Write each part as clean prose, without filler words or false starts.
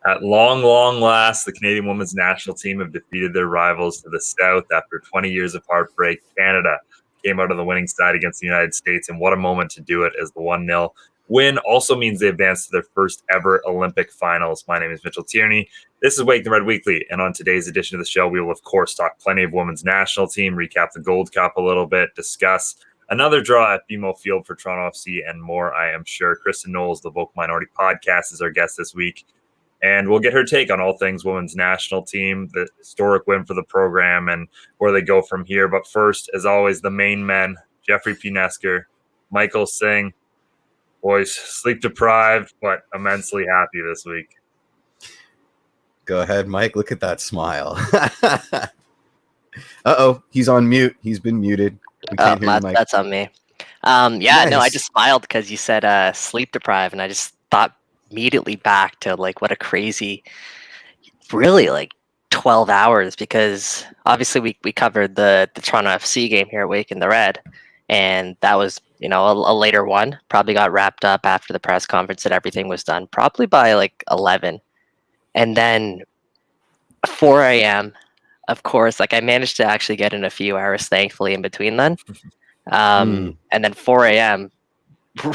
At long, long last, the Canadian women's national team have defeated their rivals to the south after 20 years of heartbreak. Canada came out on the winning side against the United States, and what a moment to do it, as the 1-0 win also means they advanced to their first ever Olympic finals. My name is Mitchell Tierney. This is Wake the Red Weekly, and on today's edition of the show, we will, of course, talk plenty of women's national team, recap the Gold Cup a little bit, discuss another draw at BMO Field for Toronto FC, and more, I am sure. Kristin Knowles, the Vocal Minority Podcast, is our guest this week. And we'll get her take on all things women's national team, the historic win for the program, and where they go from here. But first, as always, the main men, Jeffrey P. Nesker, Michael Singh. Boys, sleep deprived, but immensely happy this week. Go ahead, Mike. Look at that smile. Uh-oh, he's on mute. He's been muted. We can't hear you, Mike. That's on me. Nice. No, I just smiled because you said sleep deprived, and I just thought immediately back to like what a crazy, really like 12 hours, because obviously we covered the Toronto FC game here at Wake in the Red, and that was, you know, a later one. Probably got wrapped up after the press conference that everything was done, probably by like 11. And then 4 a.m., of course, like I managed to actually get in a few hours, thankfully, in between then. And then 4 a.m.,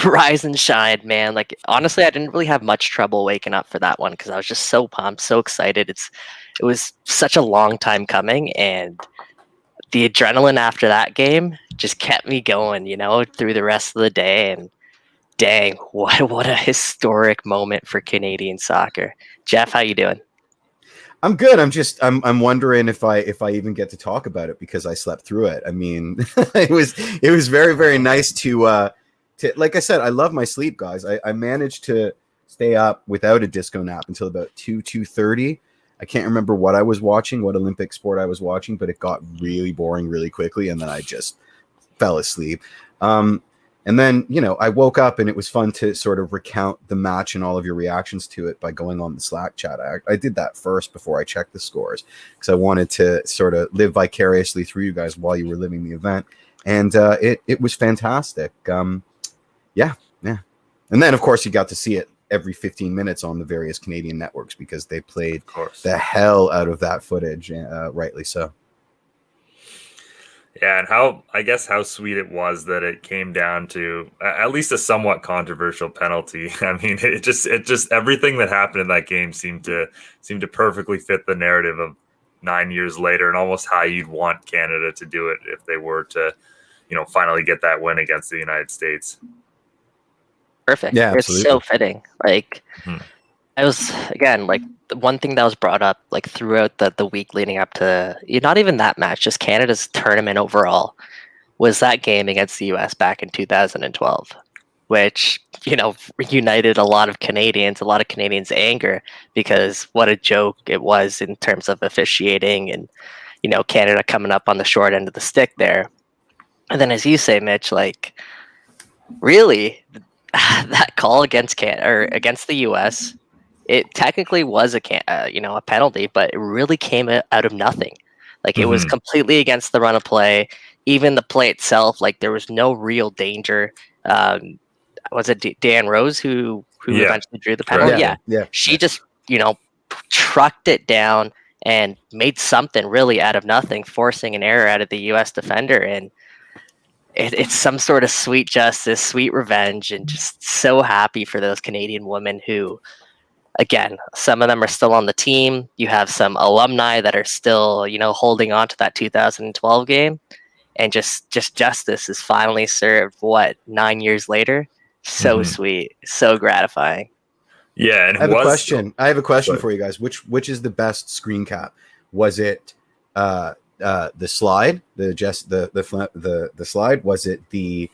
rise and shine, man. Like, honestly, I didn't really have much trouble waking up for that one because I was just so pumped, so excited. It was such a long time coming, and the adrenaline after that game just kept me going, you know, through the rest of the day. And dang, what a historic moment for Canadian soccer. Jeff, how you doing? I'm good. I'm wondering if I even get to talk about it because I slept through it. I mean, it was very, very nice to like I said, I love my sleep, guys. I managed to stay up without a disco nap until about 2:30. I can't remember what I was watching, what Olympic sport I was watching, but it got really boring really quickly, and then I just fell asleep. And then, you know, I woke up, and it was fun to sort of recount the match and all of your reactions to it by going on the Slack chat. I did that first before I checked the scores because I wanted to sort of live vicariously through you guys while you were living the event, and it was fantastic. Yeah. And then, of course, you got to see it every 15 minutes on the various Canadian networks because they played the hell out of that footage, rightly so. Yeah, and how sweet it was that it came down to at least a somewhat controversial penalty. I mean, it just everything that happened in that game seemed to perfectly fit the narrative of 9 years later, and almost how you'd want Canada to do it if they were to, you know, finally get that win against the United States. Perfect. Yeah, it's so fitting. Like, I was, again, like the one thing that was brought up like throughout the week leading up to not even that match, just Canada's tournament overall, was that game against the US back in 2012, which, you know, united a lot of Canadians' anger because what a joke it was in terms of officiating and, you know, Canada coming up on the short end of the stick there. And then, as you say, Mitch, like, really, that call against against the U.S., it technically was a penalty, but it really came out of nothing. Like, it was completely against the run of play. Even the play itself, like, there was no real danger. Was it Dan Rose who eventually drew the penalty? Yeah. She just, you know, trucked it down and made something really out of nothing, forcing an error out of the U.S. defender. And it's some sort of sweet justice, sweet revenge, and just so happy for those Canadian women who, again, some of them are still on the team. You have some alumni that are still, you know, holding on to that 2012 game, and just justice is finally served. 9 years later? So sweet, so gratifying. Yeah, and I have a question for you guys. Which is the best screen cap? Was it the slide, the slide? Was it the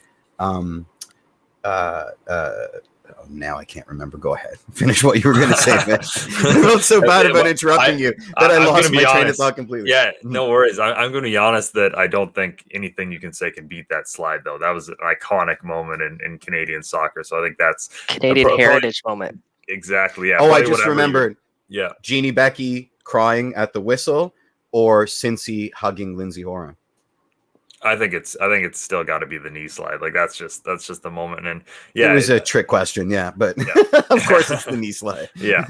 now I can't remember. Go ahead. Finish what you were going to say, man. I felt so bad about interrupting you that I lost my train of thought completely. Yeah, no worries. I'm going to be honest that I don't think anything you can say can beat that slide, though. That was an iconic moment in Canadian soccer. So I think that's Canadian heritage moment. Exactly. Yeah. Oh, I just remembered. Yeah. Jeannie Becky crying at the whistle, or Cincy hugging Lindsay Horan. I think it's still got to be the knee slide. Like that's just the moment. And It yeah, was a trick question, yeah, but yeah. of course it's the knee slide. Yeah.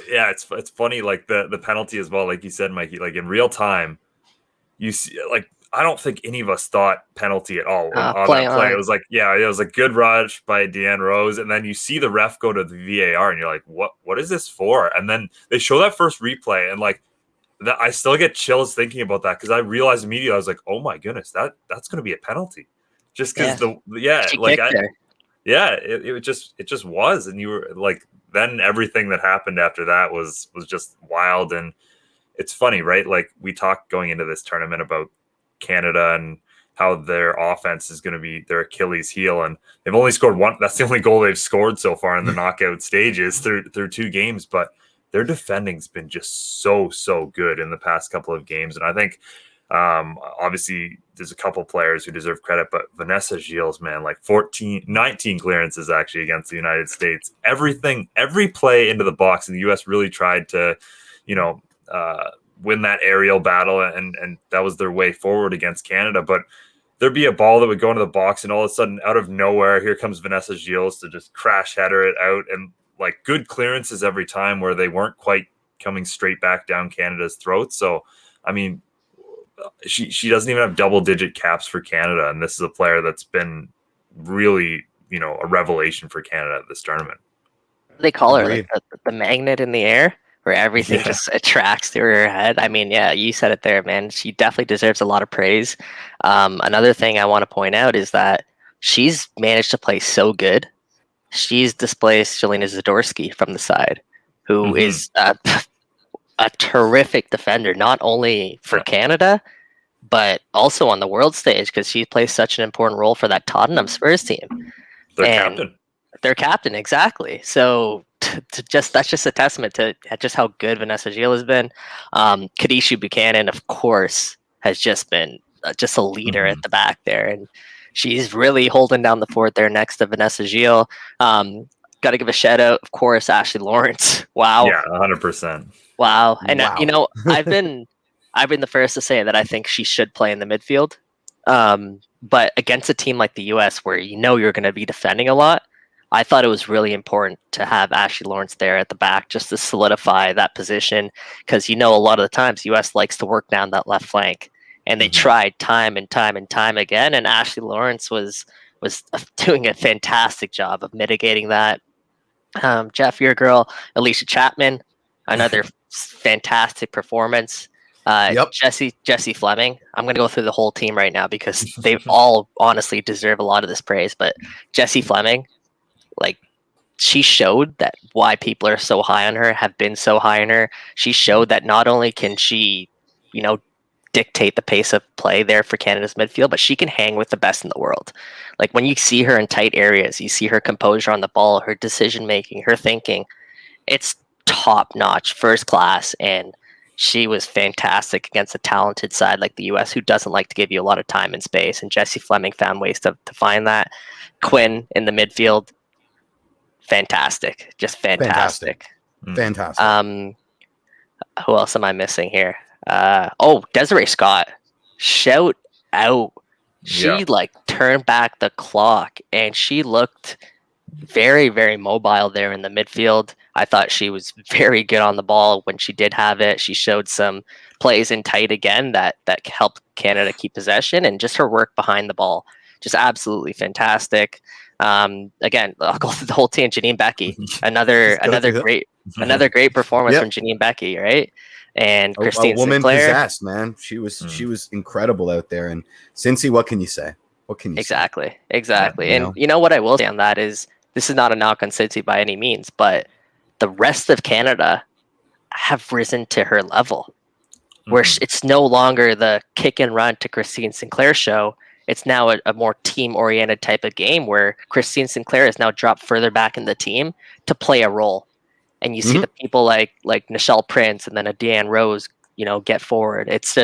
Yeah, it's funny, like the penalty as well, like you said, Mikey, like in real time, you see, like I don't think any of us thought penalty at all on Play that play. It on. was like, yeah, it was a good rush by Deanne Rose, and then you see the ref go to the VAR, and you're like, what is this for? And then they show that first replay, and like that, I still get chills thinking about that because I realized immediately, I was like, oh my goodness, that's going to be a penalty, just because She kicked there. yeah, it just was, and you were like, then everything that happened after that was just wild. And it's funny, right? Like we talked going into this tournament about Canada and how their offense is going to be their Achilles heel, and they've only scored one. That's the only goal they've scored so far in the knockout stages through 2 games, but their defending's been just so good in the past couple of games. And I think obviously there's a couple players who deserve credit, but Vanessa Gilles, man, like 19 clearances actually against the United States. Every play into the box, and the US really tried to, win that aerial battle, and that was their way forward against Canada. But there'd be a ball that would go into the box, and all of a sudden, out of nowhere, here comes Vanessa Gilles to just crash header it out, and like good clearances every time where they weren't quite coming straight back down Canada's throat. So, I mean, she doesn't even have double-digit caps for Canada, and this is a player that's been really, a revelation for Canada at this tournament. They call her Agreed. like the magnet in the air, where everything just attracts to her head. I mean, yeah, you said it there, man. She definitely deserves a lot of praise. Another thing I want to point out is that she's managed to play so good. She's displaced Jelena Zadorsky from the side, who is a terrific defender, not only for Canada, but also on the world stage, because she plays such an important role for that Tottenham Spurs team. Their captain, exactly. So that's just a testament to just how good Vanessa Gilles has been. Kadisha Buchanan, of course, has just been just a leader at the back there, and she's really holding down the fort there next to Vanessa Gilles. Got to give a shout out, of course, Ashley Lawrence. Wow. Yeah, 100%. Wow. And I've been the first to say that I think she should play in the midfield. But against a team like the US, where you're going to be defending a lot, I thought it was really important to have Ashley Lawrence there at the back just to solidify that position, because a lot of the times US likes to work down that left flank, and they tried time and time again, and Ashley Lawrence was doing a fantastic job of mitigating that. Jeff, your girl Alicia Chapman, another fantastic performance. Jessie Fleming. I'm going to go through the whole team right now because they all honestly deserve a lot of this praise. But Jessie Fleming, like, she showed that why people are so high on her, have been so high on her. She showed that not only can she, dictate the pace of play there for Canada's midfield, but she can hang with the best in the world. Like, when you see her in tight areas, you see her composure on the ball, her decision making, her thinking. It's top notch, first class, and she was fantastic against a talented side like the US, who doesn't like to give you a lot of time and space. And Jessie Fleming found ways to find that. Quinn in the midfield, fantastic, just fantastic. Fantastic. Who else am I missing here? Desiree Scott, shout out. She turned back the clock, and she looked very, very mobile there in the midfield. I thought she was very good on the ball when she did have it. She showed some plays in tight again that helped Canada keep possession, and just her work behind the ball, just absolutely fantastic. Again, I'll go through the whole team. Janine Becky, another great performance from Janine Becky, right? And Kristin woman Sinclair, possessed, man. She was incredible out there. And Cincy, what can you say? Exactly. And you know what I will say on that is, this is not a knock on Cincy by any means, but the rest of Canada have risen to her level, where it's no longer the kick and run to Kristin Sinclair show. It's now a more team-oriented type of game, where Kristin Sinclair is now dropped further back in the team to play a role. And you see the people like Nichelle Prince and then a Deanne Rose, get forward. It's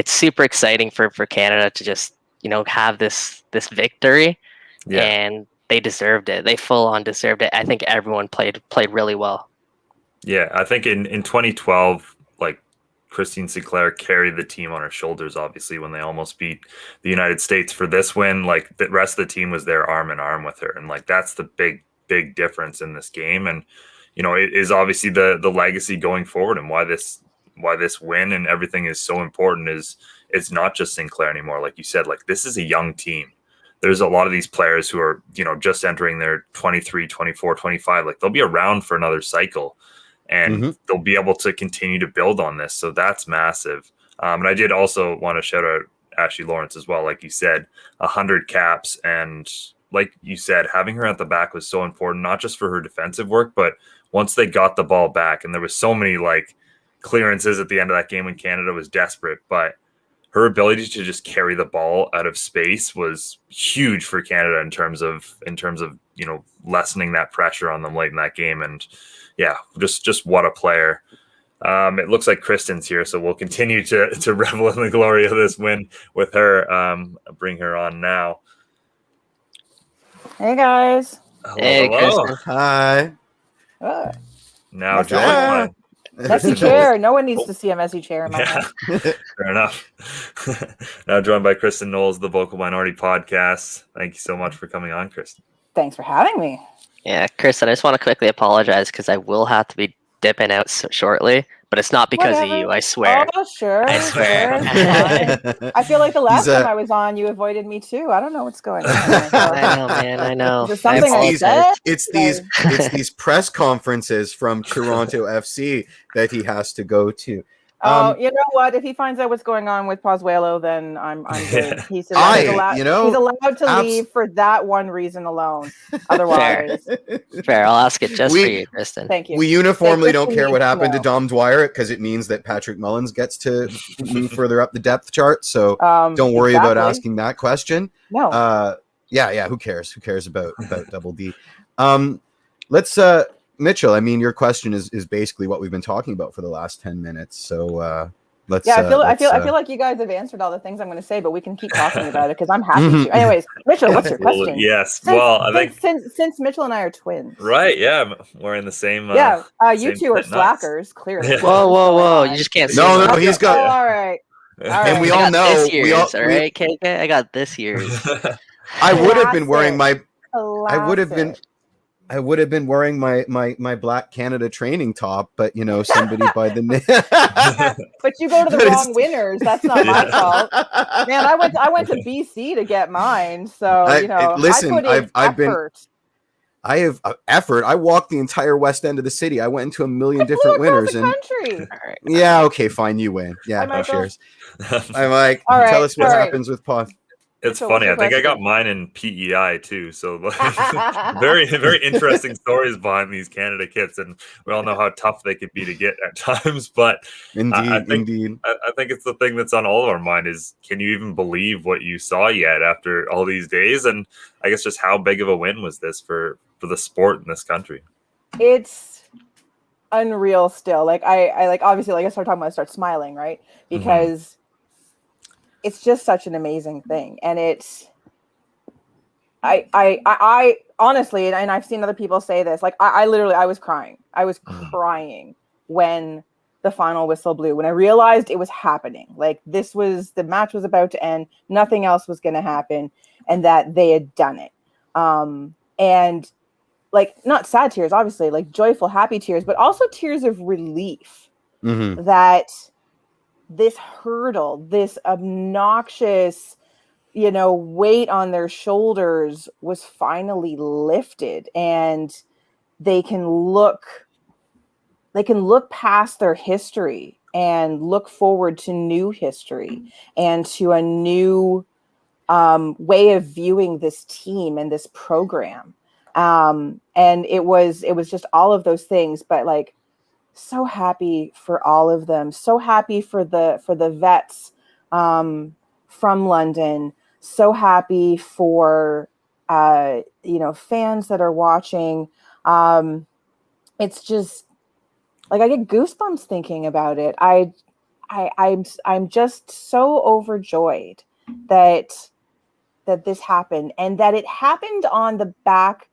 super exciting for Canada to just, have this victory, and they deserved it. They full on deserved it. I think everyone played really well. Yeah, I think in 2012, like Christine Sinclair carried the team on her shoulders, obviously, when they almost beat the United States for this win. Like, the rest of the team was there arm in arm with her. And like, that's the big difference in this game. And, you know, it is obviously the legacy going forward, and why this win and everything is so important is it's not just Sinclair anymore. Like you said, like, this is a young team. There's a lot of these players who are, you know, just entering their 23, 24, 25. Like, they'll be around for another cycle, and they'll be able to continue to build on this. So that's massive. And I did also want to shout out Ashley Lawrence as well. Like you said, 100 caps. And like you said, having her at the back was so important, not just for her defensive work, but once they got the ball back, and there was so many like clearances at the end of that game when Canada was desperate, but her ability to just carry the ball out of space was huge for Canada in terms of, you know, lessening that pressure on them late in that game. And yeah, just what a player. It looks like Kristin's here, so we'll continue to revel in the glory of this win with her. Bring her on now. Hey guys. Hello. Hi. Now Messy joined chair. by Messy chair. No one needs to see a messy chair in my house. fair enough. Now joined by Kristin Knowles, the Vocal Minority Podcast. Thank you so much for coming on, Kristin. Thanks for having me. Yeah, Kristen, I just want to quickly apologize because I will have to be dipping out shortly, but it's not because of you, I swear. Oh, sure. I swear. Sure, fine. I feel like the last time I was on, you avoided me too. I don't know what's going on. I know, man. I know. Is there something I said? It's these press conferences from Toronto FC that he has to go to. You know what? If he finds out what's going on with Pozuelo, then I'm good. He's allowed to leave for that one reason alone. Otherwise, fair. I'll ask it just for you, Kristin. Thank you. We uniformly don't care what happened to Dom Dwyer because it means that Patrick Mullins gets to move further up the depth chart. So don't worry about asking that question. No. Yeah. Who cares? Who cares about Double D? Let's Mitchell, I mean, your question is basically what we've been talking about for the last 10 minutes. So let's. Yeah, I feel like you guys have answered all the things I'm going to say, but we can keep talking about it because I'm happy to. Anyways, Mitchell, what's your question? Yes. I think since Mitchell and I are twins, right? Yeah, we're in the same. You two are slackers, clearly. Yeah. Whoa! You just can't. No, he's got. Oh, all right. And we all know. This year's, all right, KK. I got this year's. I would have been wearing my. Classic. I would have been wearing my Black Canada training top, but you know, somebody by the name. But you go to the wrong winners. That's not my fault. Man, I went to BC to get mine, so listen, I've put in effort. I walked the entire west end of the city. I went into a million different winners and country. Yeah, okay, fine, you win. Yeah, no shares. I'm like, tell us what happens with pot. It's funny. I think I got mine in PEI too. So very interesting stories behind these Canada kits, and we all know how tough they could be to get at times. But indeed, I think it's the thing that's on all of our mind is, can you even believe what you saw yet after all these days? And I guess just how big of a win was this for the sport in this country? It's unreal still. Like I like obviously like I start talking about, I start smiling, right? Because it's just such an amazing thing. And it's, I honestly, and I've seen other people say this, like I literally, I was crying. I was crying when the final whistle blew, when I realized it was happening. Like the match was about to end. Nothing else was going to happen, and that they had done it. And like, not sad tears, obviously, like joyful, happy tears, but also tears of relief that this hurdle, this obnoxious, weight on their shoulders was finally lifted, and they can look past their history and look forward to new history and to a new way of viewing this team and this program. And it was just all of those things, but like, so happy for all of them. So happy for the vets from London. So happy for fans that are watching. It's just like I get goosebumps thinking about it. I'm just so overjoyed that this happened, and that it happened on the back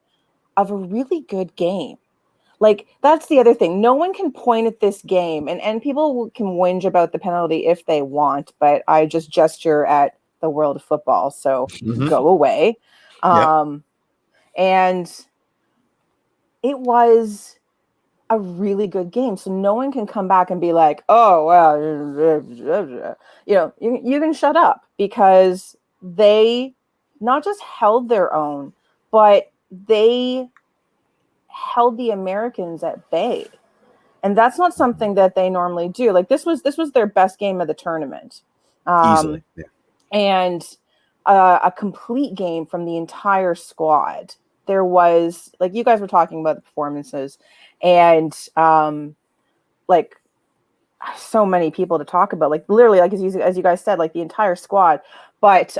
of a really good game. Like, that's the other thing. No one can point at this game, and people can whinge about the penalty if they want, but I just gesture at the world of football, so go away. And it was a really good game. So no one can come back and be like, oh, well, you can shut up, because they not just held their own, but they held the Americans at bay. And that's not something that they normally do. Like, this was their best game of the tournament. Easily. Yeah. And a complete game from the entire squad. There was, like, you guys were talking about the performances, and like, so many people to talk about, like, literally, like, as you guys said, like, the entire squad. But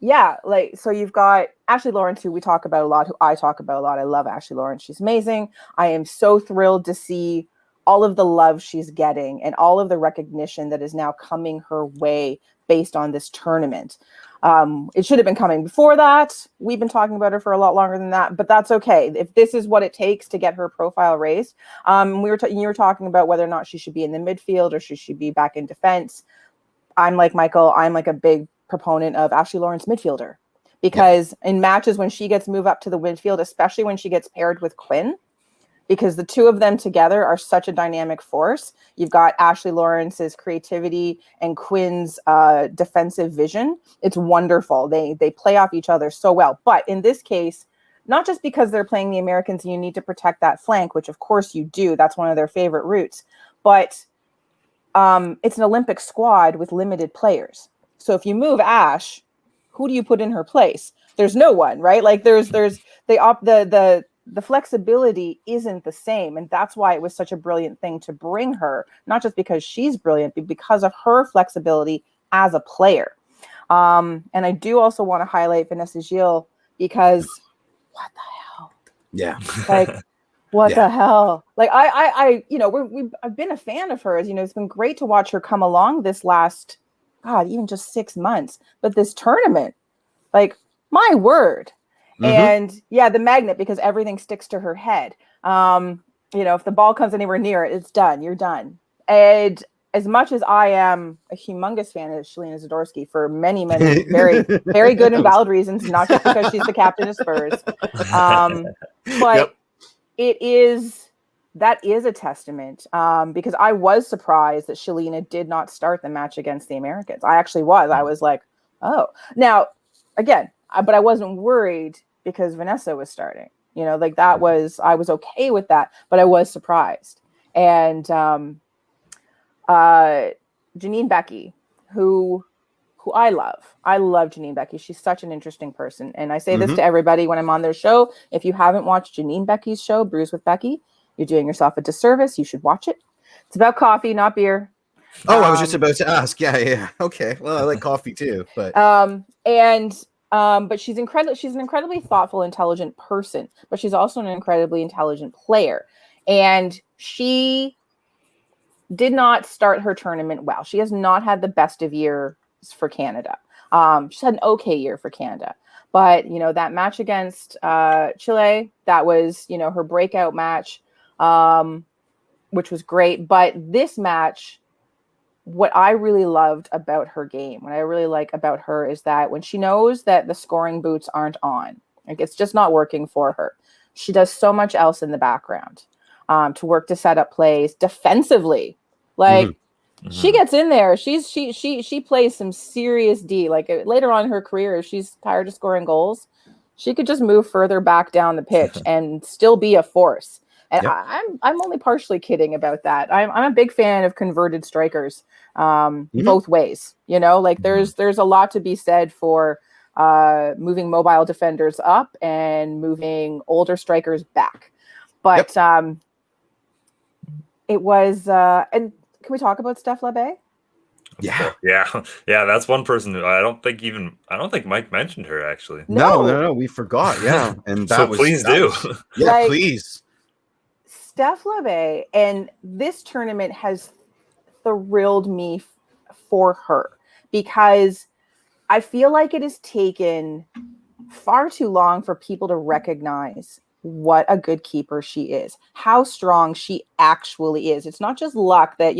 yeah, like, so you've got Ashley Lawrence, who we talk about a lot, who I talk about a lot. I love Ashley Lawrence. She's amazing. I am so thrilled to see all of the love she's getting and all of the recognition that is now coming her way based on this tournament. It should have been coming before that. We've been talking about her for a lot longer than that, but that's okay. If this is what it takes to get her profile raised, you were talking about whether or not she should be in the midfield or she should be back in defense. I'm like Michael. I'm like a big proponent of Ashley Lawrence midfielder, because in matches when she gets moved up to the midfield, especially when she gets paired with Quinn, because the two of them together are such a dynamic force. You've got Ashley Lawrence's creativity and Quinn's defensive vision. It's wonderful. They play off each other so well. But in this case, not just because they're playing the Americans and you need to protect that flank, which of course you do. That's one of their favorite routes. But it's an Olympic squad with limited players. So if you move Ash, who do you put in her place? There's no one, right? Like, the flexibility isn't the same. And that's why it was such a brilliant thing to bring her, not just because she's brilliant, but because of her flexibility as a player. And I do also want to highlight Vanessa Gilles, because what the hell? Yeah. Like, what the hell? Like, I've been a fan of hers. It's been great to watch her come along this last, God, even just 6 months. But this tournament, like, my word. And yeah, the magnet, because everything sticks to her head. If the ball comes anywhere near it, it's done. You're done. And as much as I am a humongous fan of Shelina Zadorsky for many, many very, very good and valid reasons, not just because she's the captain of Spurs, but that is a testament, because I was surprised that Shelina did not start the match against the Americans. I actually was. I was like, oh. Now, again, but I wasn't worried because Vanessa was starting. I was okay with that, but I was surprised. And Janine Becky, who I love. I love Janine Becky. She's such an interesting person. And I say this to everybody when I'm on their show. If you haven't watched Janine Becky's show, Brews with Becky, you're doing yourself a disservice. You should watch it. It's about coffee, not beer. Oh, I was just about to ask. Yeah. Okay. Well, I like coffee too, but but she's incredible. She's an incredibly thoughtful, intelligent person, but she's also an incredibly intelligent player. And she did not start her tournament well. She has not had the best of years for Canada. She's had an okay year for Canada. But, that match against Chile, that was, her breakout match, which was great. But this match, what I really loved about her game, what I really like about her is that when she knows that the scoring boots aren't on, like, it's just not working for her, she does so much else in the background to work to set up plays defensively. Like, she gets in there. She plays some serious D. Like, later on in her career, if she's tired of scoring goals, she could just move further back down the pitch and still be a force. And I'm only partially kidding about that. I'm a big fan of converted strikers, both ways. There's a lot to be said for moving mobile defenders up and moving older strikers back. But it was and can we talk about Steph LeBay? Yeah. That's one person who I don't think Mike mentioned her, actually. No, we forgot. Yeah, and that please do. Please. Steph LeBay, and this tournament has thrilled me for her, because I feel like it has taken far too long for people to recognize what a good keeper she is, how strong she actually is. It's not just luck that,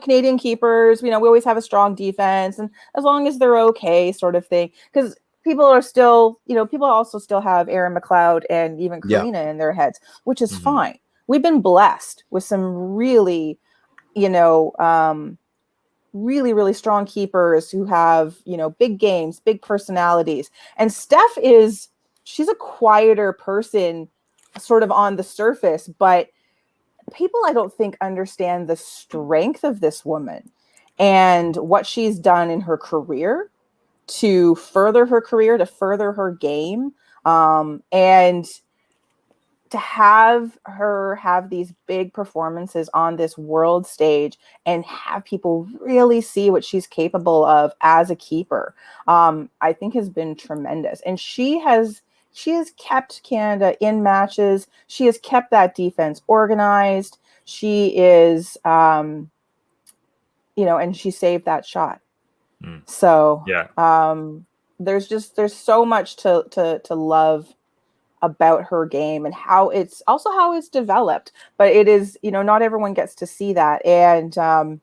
Canadian keepers, we always have a strong defense, and as long as they're okay, sort of thing. Because people are still, people also still have Aaron McLeod and even Karina in their heads, which is fine. We've been blessed with some really, really, really strong keepers who have, big games, big personalities. And Steph she's a quieter person sort of on the surface, but people, I don't think, understand the strength of this woman and what she's done in her career to further her career, to further her game. And to have her have these big performances on this world stage and have people really see what she's capable of as a keeper, I think has been tremendous. And she has kept Canada in matches. She has kept that defense organized. She is, and she saved that shot. So there's so much to love about her game and how it's developed, but it is, not everyone gets to see that. And and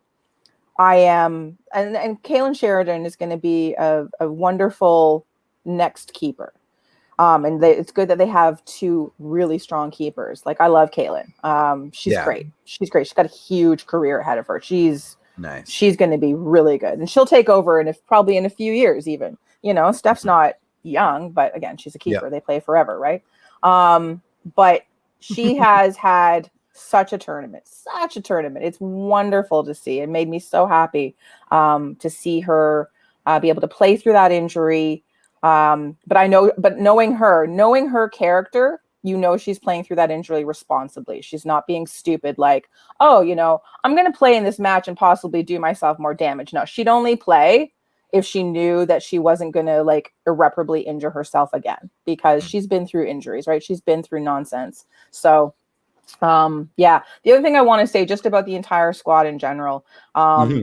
Kaylin Sheridan is going to be a wonderful next keeper. And it's good that they have two really strong keepers. Like, I love Kaylin. She's great. She's great. She's got a huge career ahead of her. She's nice. She's going to be really good, and she'll take over probably in a few years even. Steph's not young, but again, she's a keeper. They play forever, right? But she has had such a tournament. It's wonderful to see. It made me so happy to see her be able to play through that injury. But knowing her character, she's playing through that injury responsibly. She's not being stupid, like, I'm going to play in this match and possibly do myself more damage. No, she'd only play if she knew that she wasn't going to, like, irreparably injure herself again, because she's been through injuries, right? She's been through nonsense. So, the other thing I want to say just about the entire squad in general,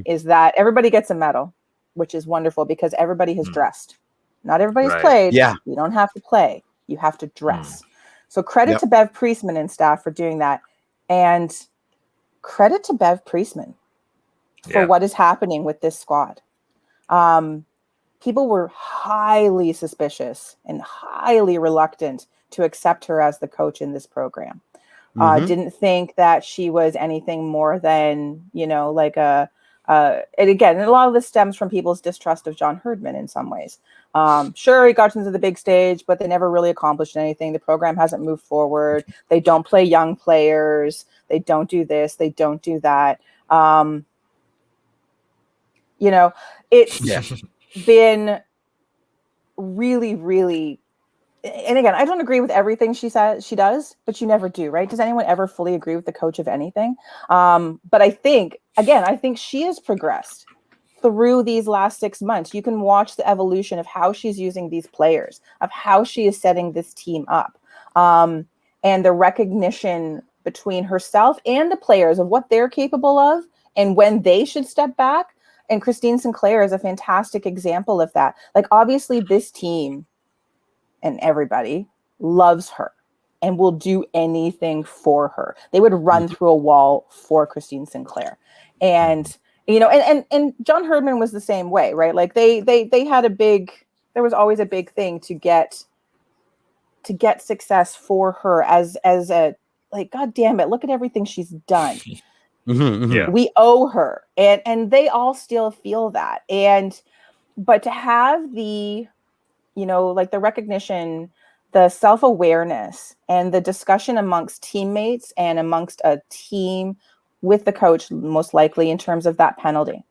is that everybody gets a medal, which is wonderful because everybody has dressed. Not everybody's played. Yeah. You don't have to play. You have to dress. So credit to Bev Priestman and staff for doing that. And credit to Bev Priestman for what is happening with this squad. People were highly suspicious and highly reluctant to accept her as the coach in this program. Didn't think that she was anything more than, like and again, a lot of this stems from people's distrust of John Herdman in some ways. Sure, he got into the big stage, but they never really accomplished anything. The program hasn't moved forward. They don't play young players. They don't do this. They don't do that. It's been really, really, and again, I don't agree with everything she does, but you never do, right? Does anyone ever fully agree with the coach of anything? But I think she has progressed through these last 6 months. You can watch the evolution of how she's using these players, of how she is setting this team up, and the recognition between herself and the players of what they're capable of and when they should step back. And Christine Sinclair is a fantastic example of that. Like, obviously this team and everybody loves her and will do anything for her. They would run through a wall for Christine Sinclair. And, and John Herdman was the same way, right? Like they had there was always a big thing to get success for her as a, like, God damn it, look at everything she's done. We owe her, and they all still feel that. But to have the, like, the recognition, the self-awareness, and the discussion amongst teammates and amongst a team with the coach, most likely in terms of that penalty,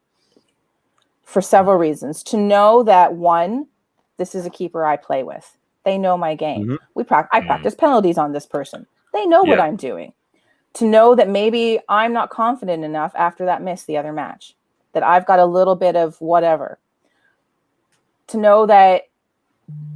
for several reasons. To know that, one, this is a keeper I play with. They know my game. I practice penalties on this person. They know what I'm doing. To know that maybe I'm not confident enough after that miss the other match, that I've got a little bit of whatever. To know that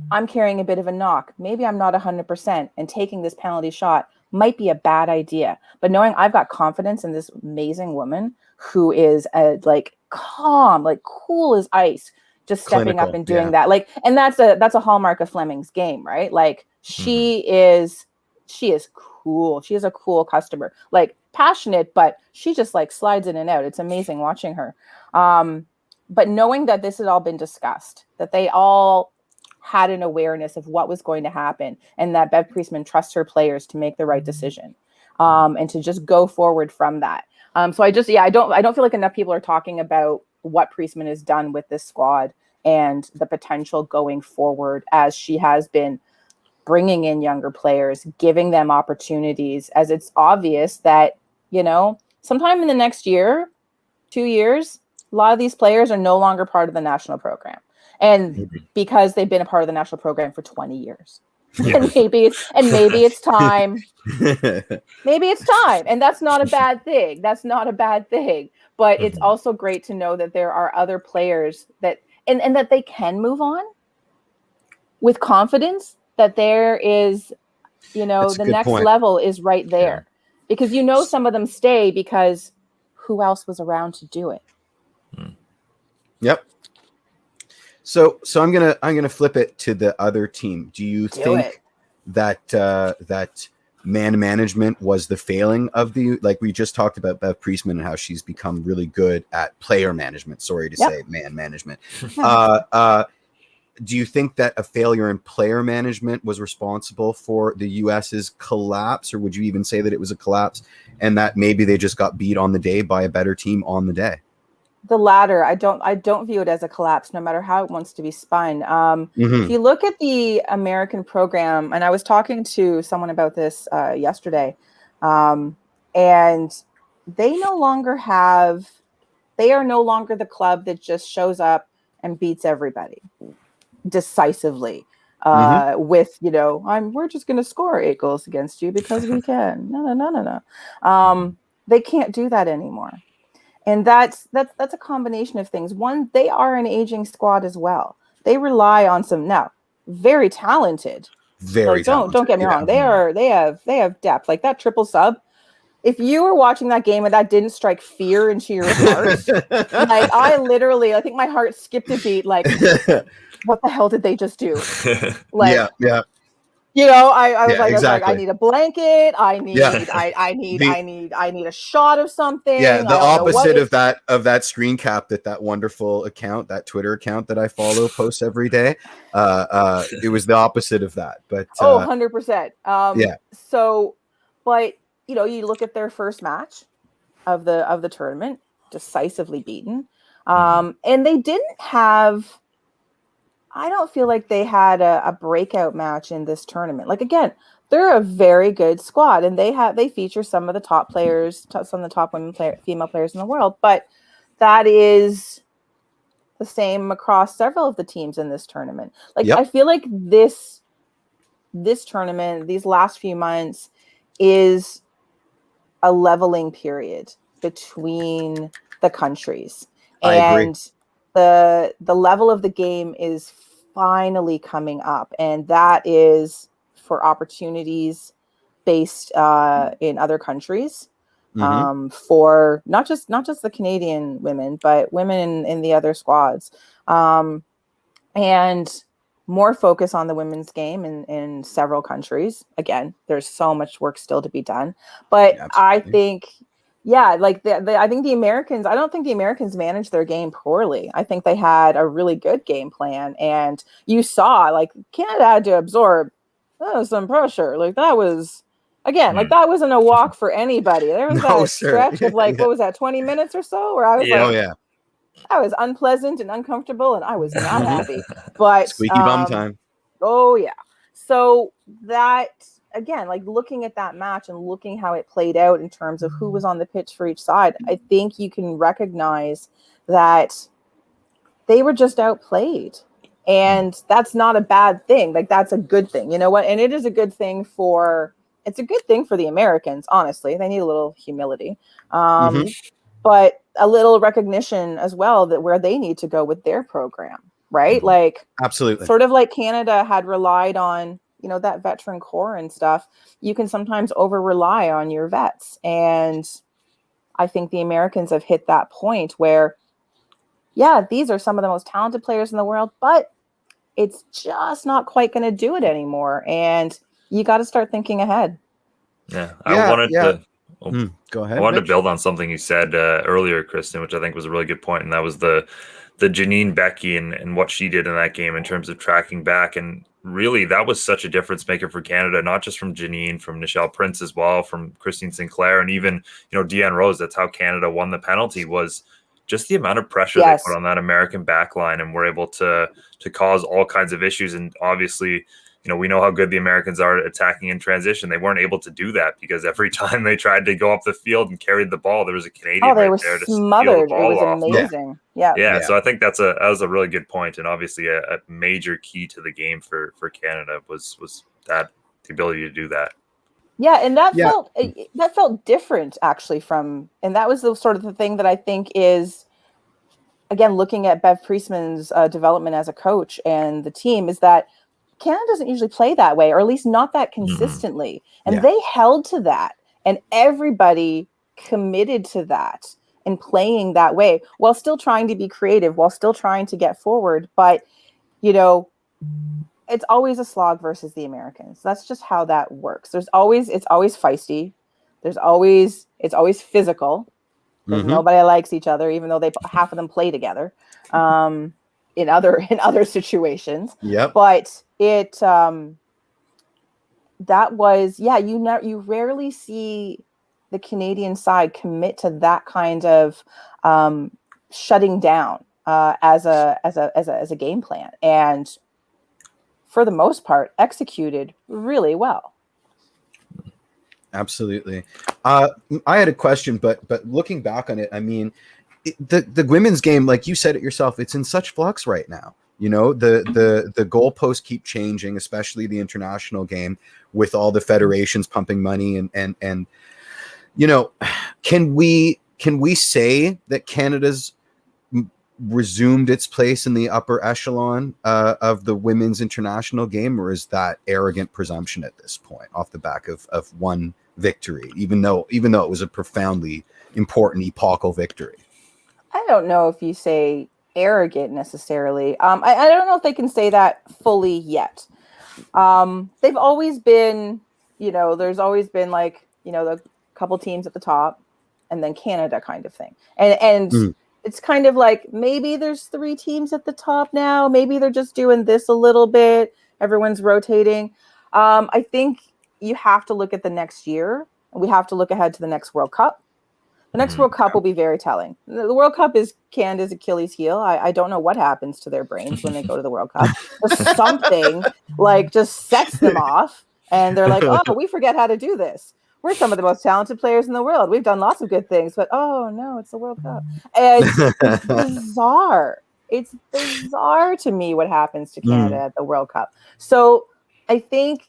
I'm carrying a bit of a knock. Maybe I'm not 100%, and taking this penalty shot might be a bad idea. But knowing I've got confidence in this amazing woman who is like calm, like cool as ice, just stepping up and doing that. Like, and that's a hallmark of Fleming's game, right? Like, she is she is cool. She is a cool customer, like passionate, but she just like slides in and out. It's amazing watching her. But knowing that this has all been discussed, that they all had an awareness of what was going to happen, and that Bev Priestman trusts her players to make the right decision, and to just go forward from that. So I don't feel like enough people are talking about what Priestman has done with this squad and the potential going forward, as she has been bringing in younger players, giving them opportunities, as it's obvious that, you know, sometime in the next year, 2 years, a lot of these players are no longer part of the national program. And because they've been a part of the national program for 20 years. Yeah. And maybe it's time. Maybe it's time. And that's not a bad thing. That's not a bad thing. But it's also great to know that there are other players that and that they can move on with confidence, that there is, you know, the next level is right there. Yeah. Because you know some of them stay because who else was around to do it? Yep. So I'm gonna flip it to the other team. Do you think that that man management was the failing of the, like we just talked about Bev Priestman and how she's become really good at player management? Sorry to say man management. Do you think that a failure in player management was responsible for the US's collapse, or would you even say that it was a collapse and that maybe they just got beat on the day by a better team on the day? The latter. I don't view it as a collapse, no matter how it wants to be spun. If you look at the American program, and I was talking to someone about this yesterday, and they are no longer the club that just shows up and beats everybody decisively with, you know, we're just going to score 8 goals against you because we can. No. They can't do that anymore. And that's a combination of things. One, they are an aging squad as well. They rely on some now very talented. Very talented. Don't get me wrong. They have depth. Like that triple sub. If you were watching that game and that didn't strike fear into your heart, like I think my heart skipped a beat. Like, what the hell did they just do? Like, yeah. You know, I was like, I need a blanket. I need a shot of something. Yeah, the opposite of that screen cap that wonderful account, that Twitter account that I follow posts every day. It was the opposite of that. But 100%. Yeah. So, but you know, you look at their first match of the tournament, decisively beaten, and they didn't have. I don't feel like they had a breakout match in this tournament. Like, again, they're a very good squad, and they feature some of the top players, some of the top female players in the world. But that is the same across several of the teams in this tournament. Like, I feel like this tournament, these last few months, is a leveling period between the countries. I agree. The level of the game is finally coming up, and that is for opportunities based in other countries, for not just the Canadian women, but women in the other squads, and more focus on the women's game in several countries. Again, there's so much work still to be done, but I think. Yeah, like I think the Americans, I don't think the Americans managed their game poorly. I think they had a really good game plan. And you saw, like, Canada had to absorb some pressure. Like, that was, again, like, that wasn't a walk for anybody. There was that stretch of, like, what was that, 20 minutes or so? Where I was I was unpleasant and uncomfortable, and I was not happy. But squeaky bum time. Oh, yeah. So that... Again, like looking at that match and looking how it played out in terms of who was on the pitch for each side, I think you can recognize that they were just outplayed. And that's not a bad thing. Like, that's a good thing. You know what? And it is a good thing it's a good thing for the Americans, honestly. They need a little humility. But a little recognition as well that where they need to go with their program, right? Like, absolutely. Sort of like Canada had relied on, you know, that veteran core and stuff. You can sometimes over rely on your vets. And I think the Americans have hit that point where, yeah, these are some of the most talented players in the world, but it's just not quite going to do it anymore. And you got to start thinking ahead. Yeah, I wanted to. Go ahead. I wanted Mitch. to build on something you said earlier, Kristin, which I think was a really good point, and that was the Janine Becky and what she did in that game in terms of tracking back. And really, that was such a difference maker for Canada, not just from Janine, from Nichelle Prince as well, from Christine Sinclair, and even Deanne Rose. That's how Canada won the penalty, was just the amount of pressure they put on that American backline, and were able to cause all kinds of issues. And obviously, we know how good the Americans are at attacking in transition. They weren't able to do that because every time they tried to go up the field and carried the ball, there was a Canadian they right were there to smothered. steal the ball It was off. amazing. Yeah. So I think that was a really good point, and obviously a major key to the game for Canada was that the ability to do that. Yeah, and that felt different actually and that was the sort of the thing that I think is, again, looking at Bev Priestman's development as a coach and the team, is that Canada doesn't usually play that way, or at least not that consistently. And they held to that, and everybody committed to that and playing that way while still trying to be creative, while still trying to get forward. But, it's always a slog versus the Americans. That's just how that works. It's always feisty. It's always physical, because nobody likes each other, even though half of them play together. In other situations. Yep. But it that was you rarely see the Canadian side commit to that kind of shutting down as a game plan, and for the most part executed really well. Absolutely. I had a question, but looking back on it, I mean, the women's game, like you said it yourself, it's in such flux right now. The goalposts keep changing, especially the international game, with all the federations pumping money and can we say that Canada's resumed its place in the upper echelon of the women's international game, or is that arrogant presumption at this point off the back of one victory, even though it was a profoundly important epochal victory? I don't know if you say arrogant necessarily. I don't know if they can say that fully yet. They've always been, there's always been the couple teams at the top and then Canada kind of thing. And it's kind of like, maybe there's 3 teams at the top now. Maybe they're just doing this a little bit. Everyone's rotating. I think you have to look at the next year. We have to look ahead to the next World Cup. The next World Cup will be very telling. The World Cup is Canada's Achilles heel. I don't know what happens to their brains when they go to the World Cup. But something just sets them off, and they're like, oh, we forget how to do this. We're some of the most talented players in the world. We've done lots of good things, but oh no, it's the World Cup. And it's bizarre. It's bizarre to me what happens to Canada at the World Cup. So I think,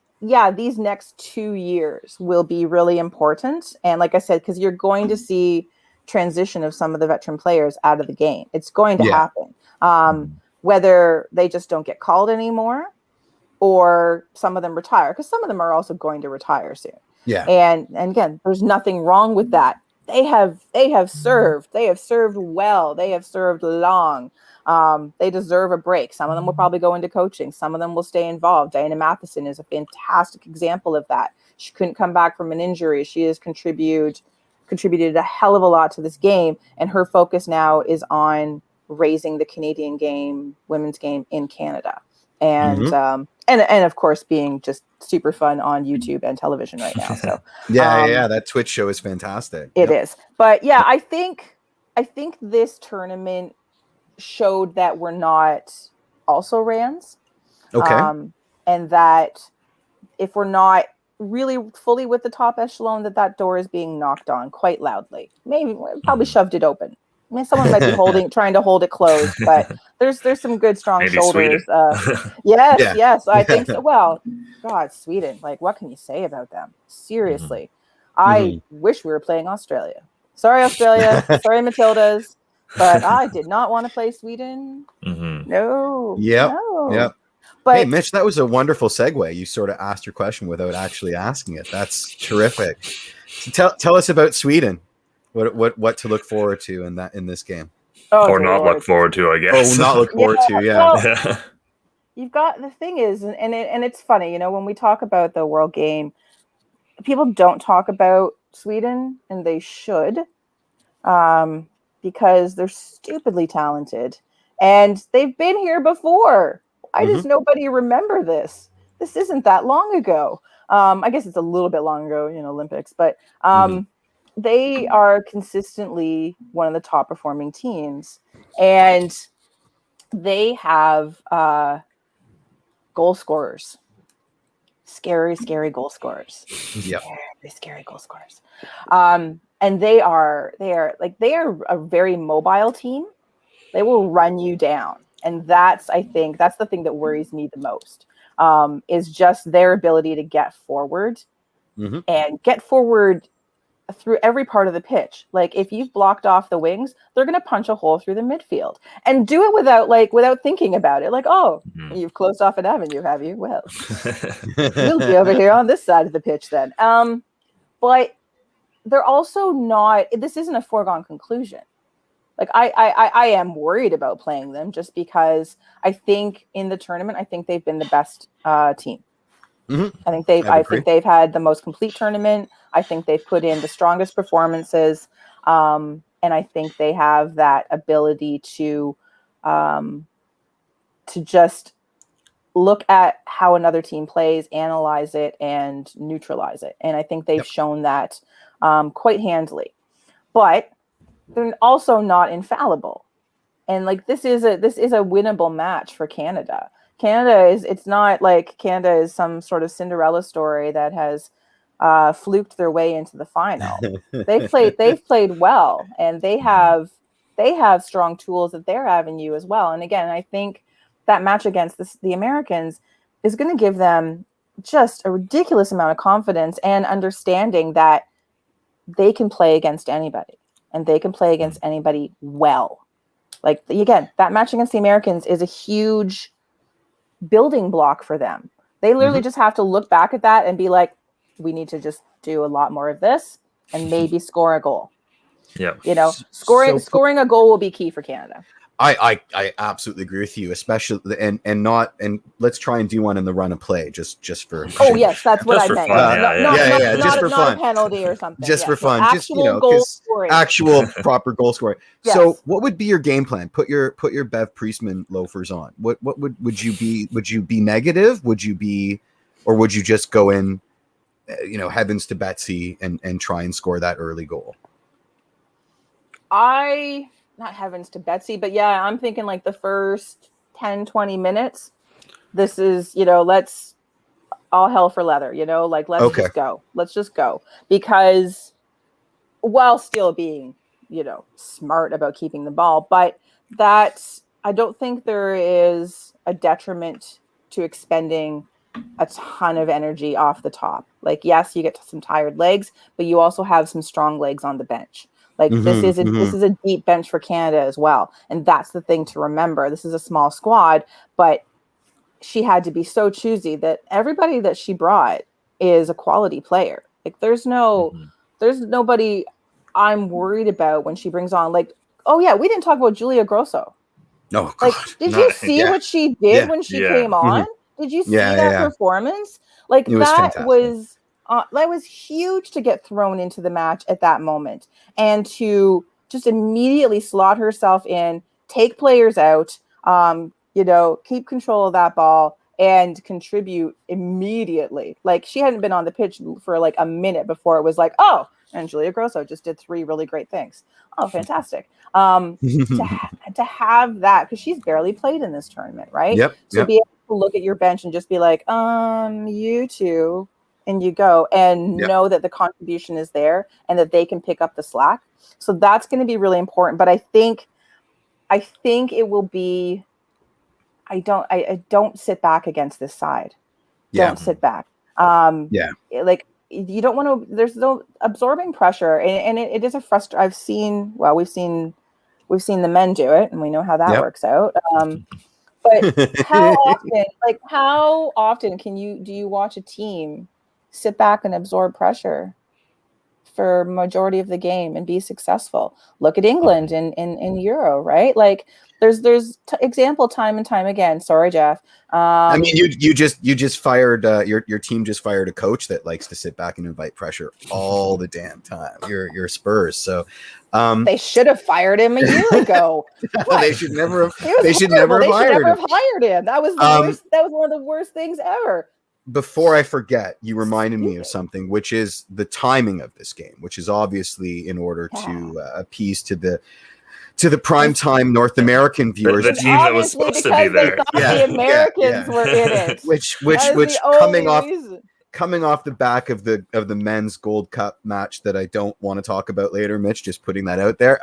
these next 2 years will be really important. And like I said, because you're going to see transition of some of the veteran players out of the game. It's going to happen. Whether they just don't get called anymore, or some of them retire, because some of them are also going to retire soon. Yeah. And again, there's nothing wrong with that. They have served well. They have served long. They deserve a break. Some of them will probably go into coaching. Some of them will stay involved. Diana Matheson is a fantastic example of that. She couldn't come back from an injury. She has contributed a hell of a lot to this game. And her focus now is on raising the Canadian game, women's game in Canada. And and of course being just super fun on YouTube and television right now. So that Twitch show is fantastic. It is. But I think this tournament showed that we're not also Rans. Okay. And that if we're not really fully with the top echelon, that door is being knocked on quite loudly. Maybe probably shoved it open. I mean, someone might be trying to hold it closed, but there's some good strong shoulders. Yes, I think so. Well, God, Sweden, what can you say about them? Seriously. I wish we were playing Australia. Sorry, Australia. Sorry, Matildas. But I did not want to play Sweden. No. Yep. No. Yep. But hey, Mitch, that was a wonderful segue. You sort of asked your question without actually asking it. That's terrific. So tell us about Sweden. What to look forward to in this game? Or not look forward to, I guess. Oh, not look forward to, yeah. the thing is, and it's funny, when we talk about the World Game, people don't talk about Sweden, and they should, because they're stupidly talented, and they've been here before. Why does nobody remember this? This isn't that long ago. I guess it's a little bit long ago, Olympics, but they are consistently one of the top performing teams, and they have goal scorers. Scary goal scorers. Yep. Scary goal scorers. And they are a very mobile team. They will run you down. And that's the thing that worries me the most, is just their ability to get forward and get forward through every part of the pitch. Like, if you've blocked off the wings, they're going to punch a hole through the midfield and do it without thinking about it. Like, oh, you've closed off an avenue, have you? Well, we'll be over here on this side of the pitch then. But they're also not, this isn't a foregone conclusion. Like, I am worried about playing them, just because I think in the tournament, I think they've been the best team. I think they've had the most complete tournament. I think they've put in the strongest performances, and I think they have that ability to just look at how another team plays, analyze it, and neutralize it. And I think they've shown that quite handily. But they're also not infallible. And like, this is a winnable match for Canada. It's not like Canada is some sort of Cinderella story that has fluked their way into the final. They've played well, and they have strong tools at their avenue as well. And again, I think that match against the Americans is going to give them just a ridiculous amount of confidence and understanding that they can play against anybody, and they can play against anybody well. Like, again, that match against the Americans is a huge building block for them. They literally just have to look back at that and be like, we need to just do a lot more of this and maybe score a goal. Yeah. Scoring a goal will be key for Canada. I absolutely agree with you, especially and let's try and do one in the run of play just for yes, that's what I meant. Just for fun, a penalty or something. Just for fun, actual goal scoring. Actual proper goal scoring. Yes. So, what would be your game plan? Put your Bev Priestman loafers on. What would you be? Would you be negative? Would you just go in, heavens to Betsy and try and score that early goal? Not heavens to Betsy, but yeah, I'm thinking like the first 10, 20 minutes. This is, let's all hell for leather, let's just go. Because while still being, smart about keeping the ball, but I don't think there is a detriment to expending a ton of energy off the top. Like, yes, you get some tired legs, but you also have some strong legs on the bench. Like, this is a deep bench for Canada as well. And that's the thing to remember. This is a small squad, but she had to be so choosy that everybody that she brought is a quality player. Like, there's nobody I'm worried about when she brings on, like, oh yeah, we didn't talk about Julia Grosso. No, like, did you see what she did when she came on? Did you see that performance? Like, that was huge to get thrown into the match at that moment, and to just immediately slot herself in, take players out, keep control of that ball and contribute immediately. Like, she hadn't been on the pitch for like a minute before it was like, oh, and Julia Grosso just did 3 really great things. Oh, fantastic. To have that, because she's barely played in this tournament, right? Be able to look at your bench and just be like, you two, and you go and know that the contribution is there and that they can pick up the slack. So that's going to be really important. But I think it will be, I don't sit back against this side. Don't sit back. Like, you don't want to, there's no absorbing pressure, and it is a frustrating. We've seen the men do it, and we know how that works out. But how often do you watch a team sit back and absorb pressure for majority of the game and be successful. Look at England in Euro, right? Like there's example time and time again. Sorry, Jeff. I mean, you just fired your team just fired a coach that likes to sit back and invite pressure all the damn time. You're Spurs, so they should have fired him a year ago. They should never have. They should never have hired him. That was the worst. That was one of the worst things ever. Before I forget, you reminded me of something, which is the timing of this game, which is obviously in order to appease to the primetime North American viewers. The team that was supposed to be there. The Americans were in it. Which coming off the back of the men's Gold Cup match that I don't want to talk about later, Mitch, just putting that out there.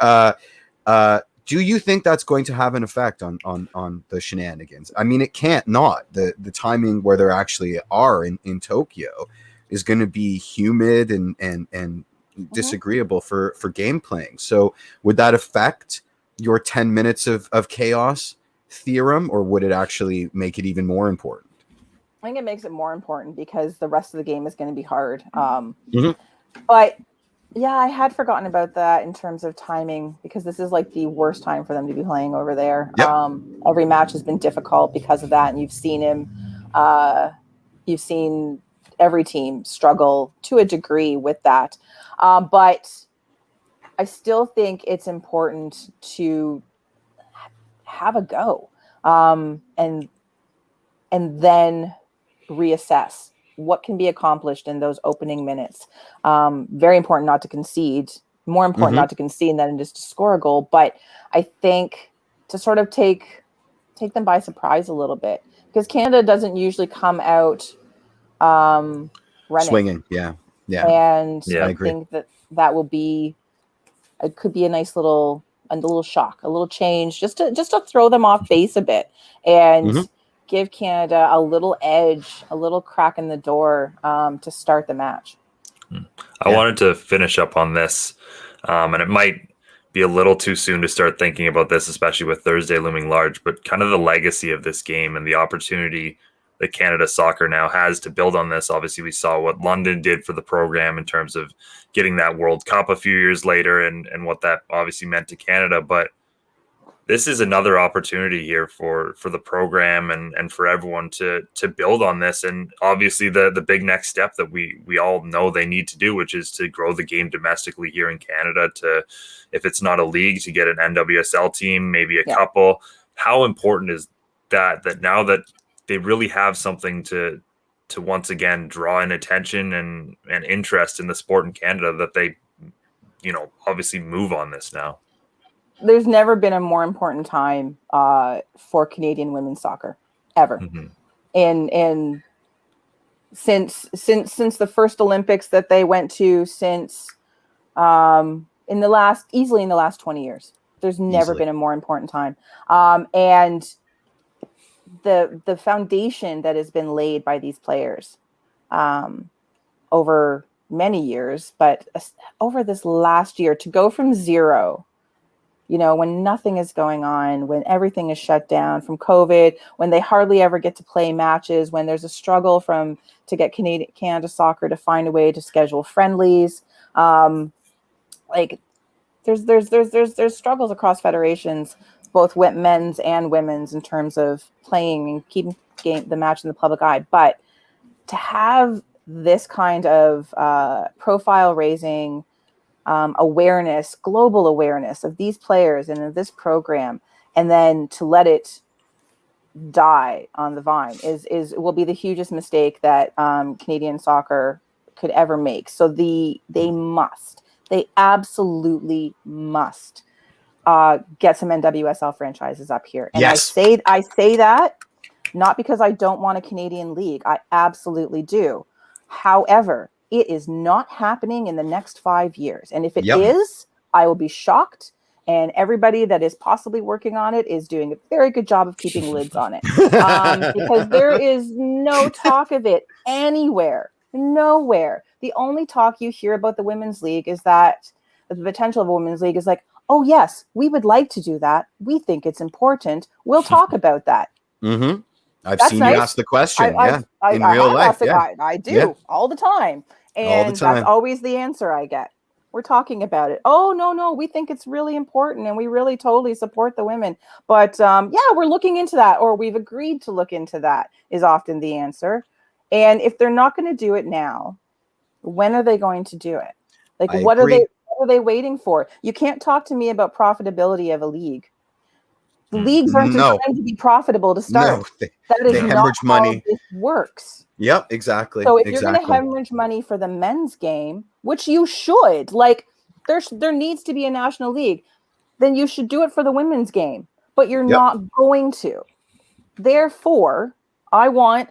Do you think that's going to have an effect on the shenanigans? I mean, it can't not. The timing where they actually are in Tokyo is going to be humid and disagreeable for game playing. So would that affect your 10 minutes of chaos theorem, or would it actually make it even more important? I think it makes it more important because the rest of the game is going to be hard. But yeah, I had forgotten about that in terms of timing, because this is like the worst time for them to be playing over there. Yep. Every match has been difficult because of that, and you've seen him. You've seen every team struggle to a degree with that, but I still think it's important to have a go, and then reassess what can be accomplished in those opening minutes. Very important not to concede. More important not to concede than just to score a goal. But I think to sort of take them by surprise a little bit, because Canada doesn't usually come out running. Swinging, yeah. And I think that will be. It could be a nice little shock, a little change, just to throw them off base a bit and give Canada a little edge, a little crack in the door to start the match. I wanted to finish up on this, and it might be a little too soon to start thinking about this, especially with Thursday looming large, but kind of the legacy of this game and the opportunity that Canada Soccer now has to build on this. Obviously, we saw what London did for the program in terms of getting that World Cup a few years later and what that obviously meant to Canada. But this is another opportunity here for the program and for everyone to build on this. And obviously the big next step that we all know they need to do, which is to grow the game domestically here in Canada, to, if it's not a league, to get an NWSL team, maybe a couple. How important is that now that they really have something to once again draw in attention and interest in the sport in Canada, that they, obviously move on this now? There's never been a more important time for Canadian women's soccer ever. And since the first Olympics that they went to, since in the last 20 years, there's never been a more important time. And the foundation that has been laid by these players over many years, but over this last year, to go from zero, when nothing is going on, when everything is shut down from COVID, when they hardly ever get to play matches, when there's a struggle to get Canada Soccer to find a way to schedule friendlies, there's struggles across federations, both men's and women's, in terms of playing and keeping the match in the public eye. But to have this kind of profile raising awareness, global awareness of these players and of this program, and then to let it die on the vine will be the hugest mistake that Canadian soccer could ever make. So they absolutely must get some NWSL franchises up here. And I say that not because I don't want a Canadian league. I absolutely do. However, it is not happening in the next 5 years. And if it is, I will be shocked. And everybody that is possibly working on it is doing a very good job of keeping lids on it. Because there is no talk of it anywhere. Nowhere. The only talk you hear about the women's league is that the potential of a women's league is like, oh, yes, we would like to do that. We think it's important. We'll talk about that. I've seen you ask the question. In real life. I do all the time. And that's always the answer I get. we're talking about it. Oh, no, we think it's really important and we really totally support the women. But yeah, we're looking into that, or we've agreed to look into that is often the answer. And if they're not going to do it now, when are they going to do it? Like, what are they waiting for? You can't talk to me about profitability of a league. The leagues aren't designed to be profitable to start. No, that is they not hemorrhage how money. This works. Yep, exactly. So if you're going to hemorrhage money for the men's game, which you should, like there needs to be a national league, then you should do it for the women's game. But you're not going to. Therefore, I want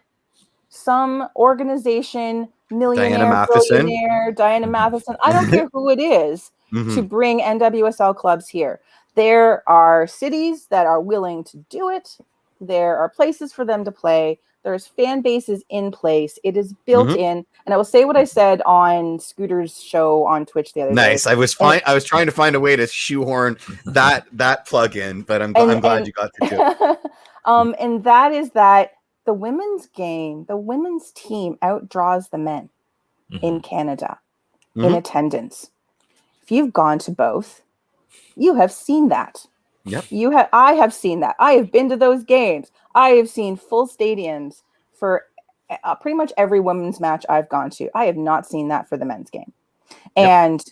some organization, millionaire, billionaire, Diana Matheson, I don't care who it is, to bring NWSL clubs here. There are cities that are willing to do it. There are places for them to play. There's fan bases in place. It is built in. And I will say what I said on Scooter's show on Twitch the other day. Nice. I was trying to find a way to shoehorn that plug in, but I'm glad you got to do it. And that is that the women's game, the women's team outdraws the men in Canada in attendance. If you've gone to both, you have seen that. Yep. I have seen that. I have been to those games. I have seen full stadiums for pretty much every women's match I've gone to. I have not seen that for the men's game. And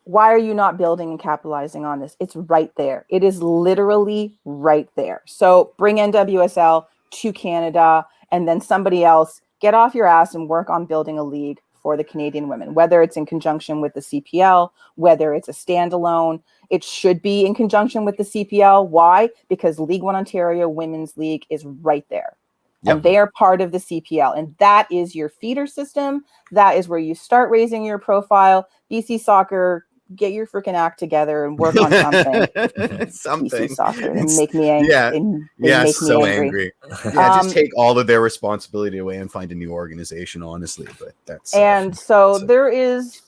why are you not building and capitalizing on this? It's right there. It is literally right there. So bring NWSL to Canada, and then somebody else get off your ass and work on building a league for the Canadian women, whether it's in conjunction with the CPL, whether it's a standalone. It should be in conjunction with the CPL. Why? Because League One Ontario Women's League is right there. And they are part of the CPL. And that is your feeder system. That is where you start raising your profile. BC Soccer, get your freaking act together and work on something. BC Soccer. And make me angry. So angry. Just take all of their responsibility away and find a new organization, honestly. But that's there is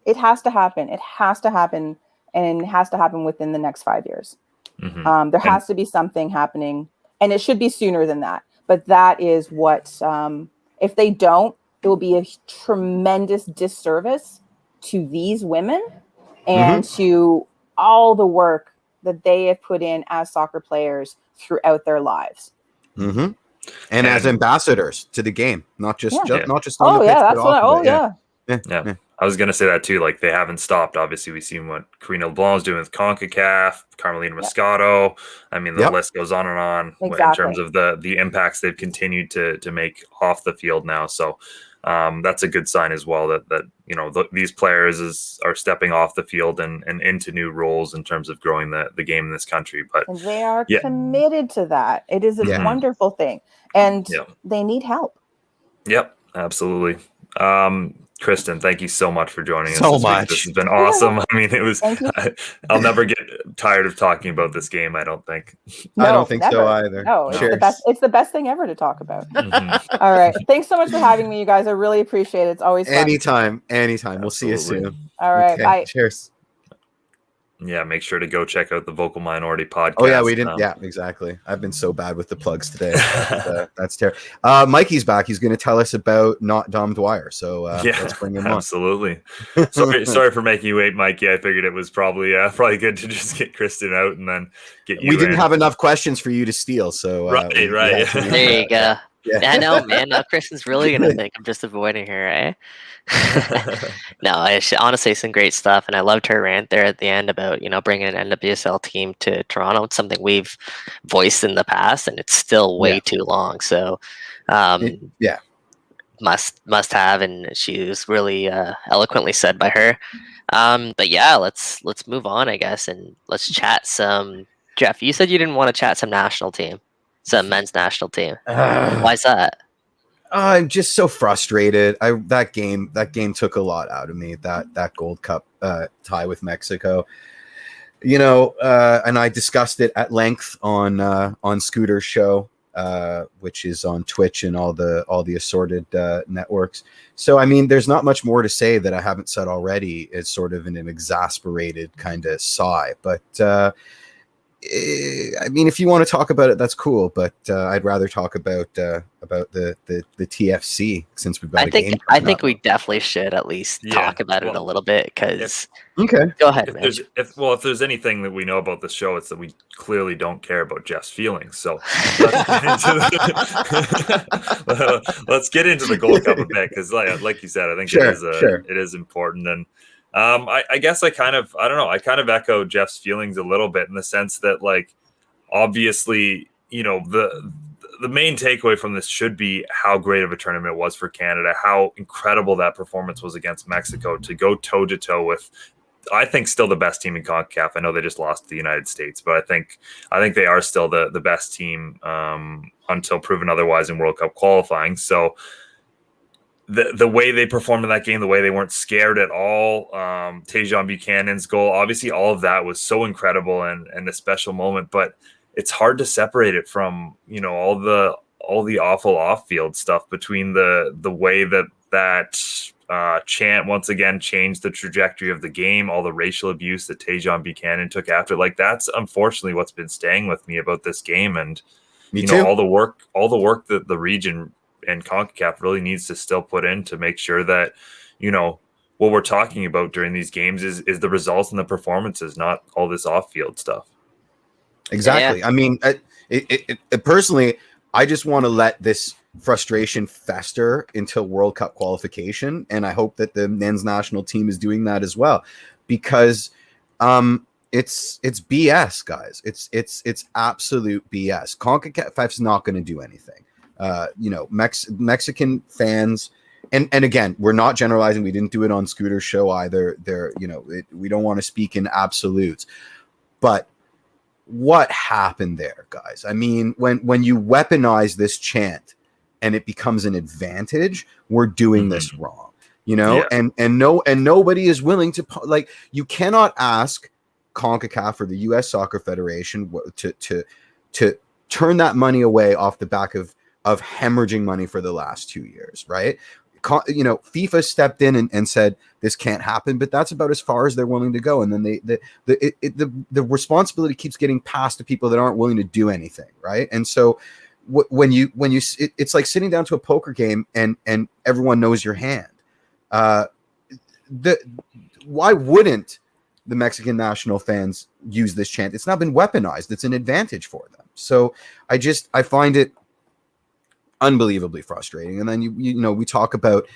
it has to happen. It has to happen, and it has to happen within the next 5 years. There has to be something happening, and it should be sooner than that. But that is what, if they don't, it will be a tremendous disservice to these women and to all the work that they have put in as soccer players throughout their lives. And as ambassadors to the game, not just on the pitch. I was going to say that too. Like, they haven't stopped. Obviously, we've seen what Karina LeBlanc's doing with CONCACAF, Carmelina Moscato. I mean, the list goes on and on in terms of the impacts they've continued to make off the field now. So that's a good sign as well that you know, these players are stepping off the field and into new roles in terms of growing the game in this country. But and they are committed to that. It is a wonderful thing, and they need help. Yep, absolutely. Kristin, thank you so much for joining us. This has been awesome. I mean, it was. I'll never get tired of talking about this game. I don't think. No, I don't think so either. No, it's the best. It's the best thing ever to talk about. All right, thanks so much for having me, you guys. I really appreciate it. It's always fun. Anytime. Absolutely. We'll see you soon. All right, bye. Cheers. Yeah, make sure to go check out the Vocal Minority podcast. Oh yeah, we didn't. Yeah, exactly. I've been so bad with the plugs today. That's terrible. Mikey's back. He's going to tell us about not Dom Dwyer. So let's bring him on. Absolutely. Sorry for making you wait, Mikey. I figured it was probably good to just get Kristin out and then get you. We didn't have enough questions for you to steal. So right. There you go. Yeah. I know, man. Now Kristin's really gonna think I'm just avoiding her, eh? No, honestly, some great stuff, and I loved her rant there at the end about, you know, bringing an NWSL team to Toronto. It's something we've voiced in the past, and it's still way too long. So, must have, and she was really eloquently said by her. But yeah, let's move on, I guess, and let's chat some. Jeff, you said you didn't want to chat some national team. Some men's national team. Why is that? I'm just so frustrated. That game took a lot out of me. That Gold Cup tie with Mexico, you know, and I discussed it at length on Scooter's show, which is on Twitch and all the assorted networks. So I mean, there's not much more to say that I haven't said already. It's sort of an exasperated kind of sigh, but. I mean, if you want to talk about it, that's cool. But I'd rather talk about the TFC since we've got a game. I think we definitely should at least talk about it a little bit because. Okay. Go ahead, if there's anything that we know about the show, it's that we clearly don't care about Jeff's feelings. So let's get into the Gold Cup a bit because, like you said, I think it is important. And I guess I kind of echo Jeff's feelings a little bit in the sense that, like, obviously, you know, the main takeaway from this should be how great of a tournament it was for Canada, how incredible that performance was against Mexico to go toe to toe with, I think, still the best team in CONCACAF. I know they just lost to the United States, but I think they are still the best team until proven otherwise in World Cup qualifying. So the way they performed in that game, the way they weren't scared at all, Tajon Buchanan's goal, obviously all of that was so incredible and a special moment, but it's hard to separate it from, you know, all the awful off-field stuff between the way that chant once again changed the trajectory of the game, all the racial abuse that Tajon Buchanan took after. Like, that's unfortunately what's been staying with me about this game. And Me you too. know, all the work that the region and CONCACAF really needs to still put in to make sure that, you know, what we're talking about during these games is the results and the performances, not all this off-field stuff. Exactly. Yeah. I mean, personally, I just want to let this frustration fester until World Cup qualification, and I hope that the men's national team is doing that as well, because it's BS, guys. It's absolute BS. CONCACAF's not going to do anything. You know, Mexican fans. And again, we're not generalizing. We didn't do it on Scooter's show either. We don't want to speak in absolutes, but what happened there, guys? I mean, when you weaponize this chant and it becomes an advantage, we're doing this wrong, you know. Yeah. And nobody is willing to, like, you cannot ask CONCACAF or the U.S. Soccer Federation to turn that money away off the back of hemorrhaging money for the last 2 years, right? You know, FIFA stepped in and said this can't happen, but that's about as far as they're willing to go. And then the responsibility keeps getting passed to people that aren't willing to do anything, right? And so it's like sitting down to a poker game and everyone knows your hand. Why wouldn't the Mexican national fans use this chant? It's not been weaponized. It's an advantage for them. So I find it unbelievably frustrating. And then you know, we talk about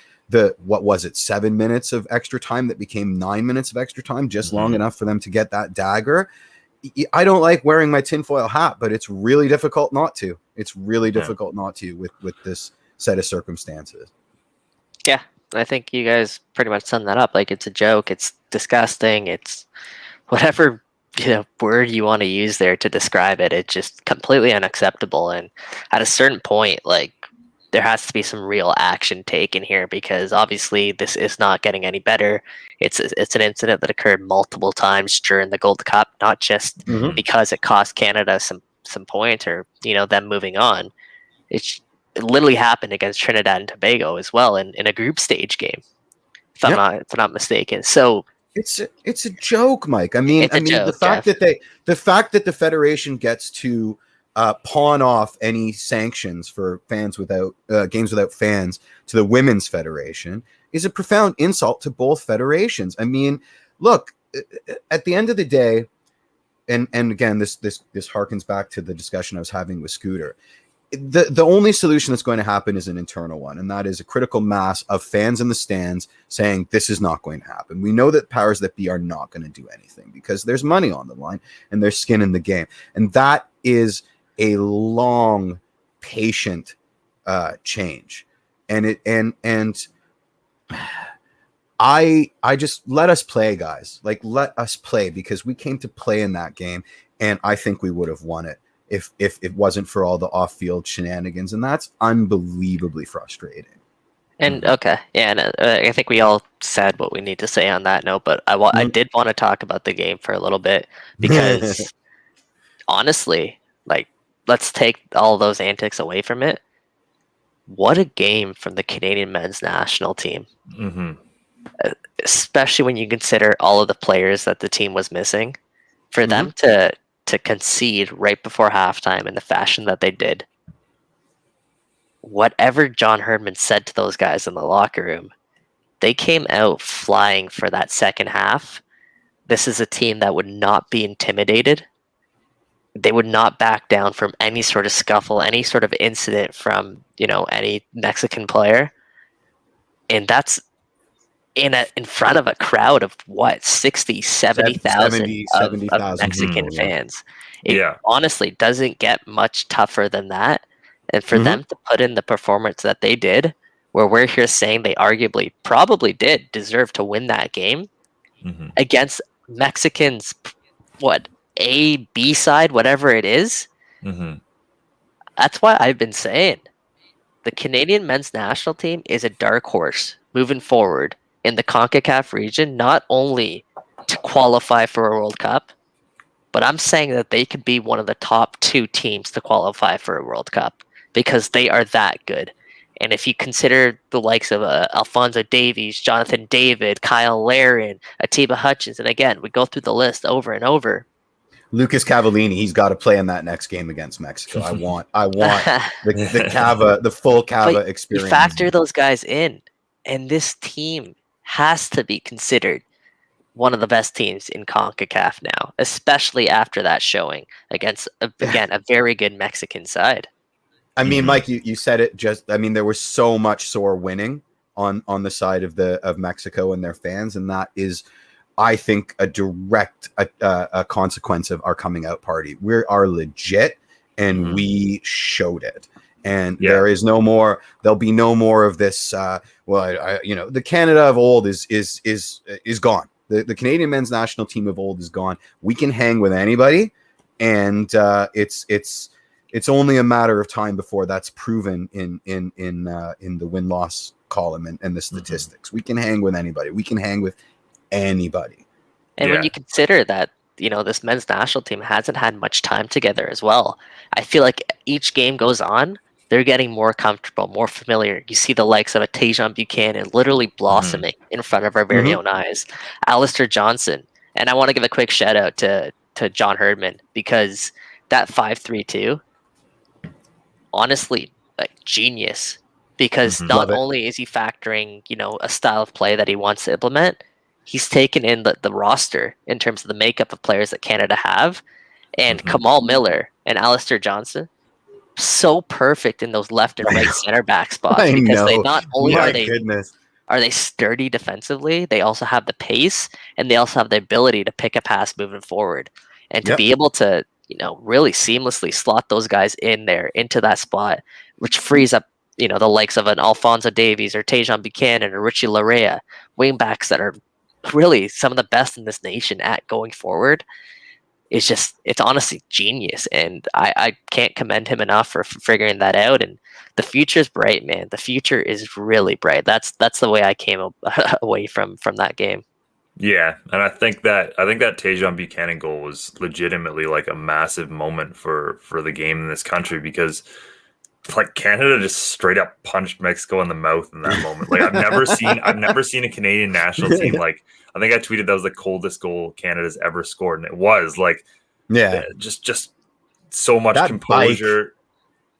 what was it, 7 minutes of extra time that became 9 minutes of extra time, just long enough for them to get that dagger. I don't like wearing my tinfoil hat, but it's really difficult not to. It's really difficult not to with this set of circumstances. Yeah, I think you guys pretty much summed that up. Like, it's a joke. It's disgusting. It's whatever, you know, word you want to use there to describe it. It's just completely unacceptable. And at a certain point, like, there has to be some real action taken here, because obviously this is not getting any better. It's an incident that occurred multiple times during the Gold Cup, not just because it cost Canada some points or, you know, them moving on. It literally happened against Trinidad and Tobago as well in a group stage game, if I'm not mistaken. So it's a joke, Mike. I mean, joke, the fact that the Federation gets to pawn off any sanctions for fans without games without fans to the Women's Federation is a profound insult to both federations. I mean, look, at the end of the day, and again, this harkens back to the discussion I was having with Scooter. The only solution that's going to happen is an internal one, and that is a critical mass of fans in the stands saying this is not going to happen. We know that powers that be are not going to do anything because there's money on the line and there's skin in the game, and that is a long, patient change. And I just let us play, guys. Like, let us play, because we came to play in that game, and I think we would have won it if it wasn't for all the off-field shenanigans, and that's unbelievably frustrating. And okay, yeah, and I think we all said what we need to say on that note. But I did want to talk about the game for a little bit, because honestly, like, let's take all those antics away from it. What a game from the Canadian men's national team. Especially when you consider all of the players that the team was missing. For them to to concede right before halftime in the fashion that they did, whatever John Herdman said to those guys in the locker room, they came out flying for that second half. This is a team that would not be intimidated. They would not back down from any sort of scuffle, any sort of incident from, any Mexican player. And that's in front of a crowd of what, 60, 70,000 of 70,000 Mexican people, yeah. fans. It honestly doesn't get much tougher than that. And for them to put in the performance that they did, where we're here saying they arguably probably did deserve to win that game against Mexicans, what, A, B side, whatever it is. That's why I've been saying the Canadian men's national team is a dark horse moving forward in the CONCACAF region, not only to qualify for a World Cup, but I'm saying that they could be one of the top 2 teams to qualify for a World Cup because they are that good. And if you consider the likes of Alphonso Davies, Jonathan David, Kyle Larin, Atiba Hutchins, and again, we go through the list over and over. Lucas Cavallini, he's got to play in that next game against Mexico. I want the Cava, the full Cava experience. You factor those guys in, and this team has to be considered one of the best teams in CONCACAF now, especially after that showing against, again, a very good Mexican side. I mean, Mike, you said it there was so much sore winning on the side of Mexico and their fans, and that is, I think, a direct a consequence of our coming out party. We are legit, and we showed it. And there is no more. There'll be no more of this. The Canada of old is gone. The Canadian men's national team of old is gone. We can hang with anybody, and it's only a matter of time before that's proven in the win-loss column and the statistics. We can hang with anybody. We can hang with anybody. And when you consider that, this men's national team hasn't had much time together as well, I feel like each game goes on, they're getting more comfortable, more familiar. You see the likes of a Tajon Buchanan literally blossoming in front of our very own eyes. Alistair Johnson. And I want to give a quick shout out to John Herdman, because that 5-3-2, honestly, like, genius. Because not only is he factoring, a style of play that he wants to implement, he's taken in the roster in terms of the makeup of players that Canada have. And Kamal Miller and Alistair Johnson, so perfect in those left and right center back spots, because they not only are they sturdy defensively, they also have the pace, and they also have the ability to pick a pass moving forward, and to be able to really seamlessly slot those guys in there into that spot, which frees up the likes of an Alphonso Davies or Tajon Buchanan or Richie Larea, wing backs that are really some of the best in this nation at going forward. It's honestly genius, and I can't commend him enough for figuring that out. And the future's bright, man. The future is really bright. That's the way I came away from that game. Yeah, and I think that Tajon Buchanan goal was legitimately like a massive moment for the game in this country, because like Canada just straight up punched Mexico in the mouth in that moment. Like I've never seen a Canadian national team, like, I think I tweeted that was the coldest goal Canada's ever scored, and it was like, just so much composure.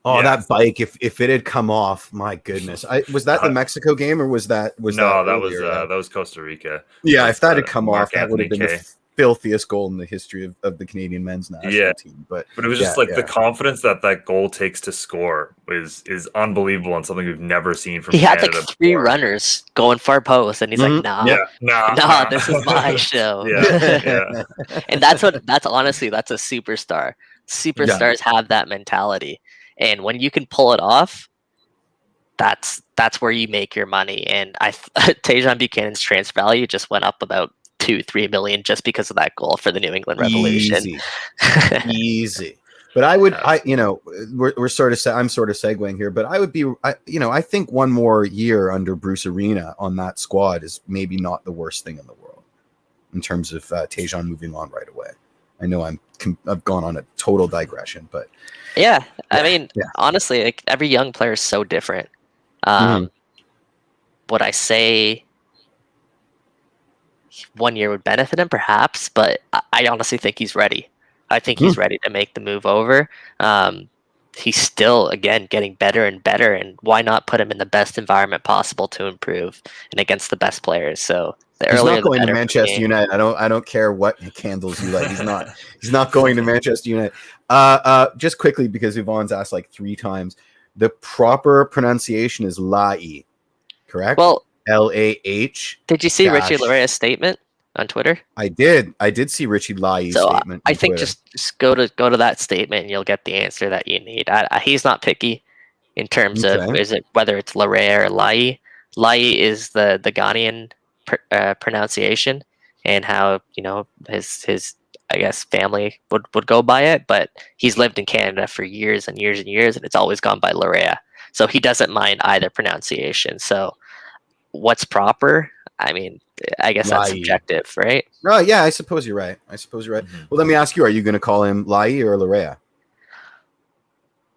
That bike! If it had come off, my goodness! Was that the Mexico game, or was that was Costa Rica? Yeah, if that had come off, that would have been the filthiest goal in the history of the Canadian men's national team. But it was just the confidence that goal takes to score is unbelievable, and something we've never seen from Canada. He had like 3 runners going far post, and he's like, nah, this is my show. And that's honestly, that's a superstar. Superstars have that mentality, and when you can pull it off, that's where you make your money. And Tajon Buchanan's transfer value just went up about 2-3 million just because of that goal for the New England Revolution. Easy. But I'm sort of segueing here, but I think one more year under Bruce Arena on that squad is maybe not the worst thing in the world in terms of Tajon moving on right away. I know I've gone on a total digression, but honestly, like, every young player is so different. Would I say 1 year would benefit him? Perhaps, but I honestly think he's ready. I think he's ready to make the move over. He's still, again, getting better and better, and why not put him in the best environment possible to improve and against the best players? So the He's earlier not the going to better for Manchester me. United. I don't care what candles you light. He's not. He's not going to Manchester United. Just quickly, because Yvonne's asked like 3 times. The proper pronunciation is Lai, correct? Well, LAH. did you see Richie Laria's statement on Twitter? I did. I did see Richie Lai's So statement. I on think Twitter. just go to that statement and you'll get the answer that you need. He's not picky in terms of whether it's Larea or Lai. Lai is the Ghanaian pronunciation, and how his I guess family would go by it, but he's lived in Canada for years and years and years, and it's always gone by Larea. So he doesn't mind either pronunciation. So what's proper? I mean, I guess that's subjective, right? Oh, yeah, I suppose you're right. Mm-hmm. Well, let me ask you: are you going to call him Lai or Larea?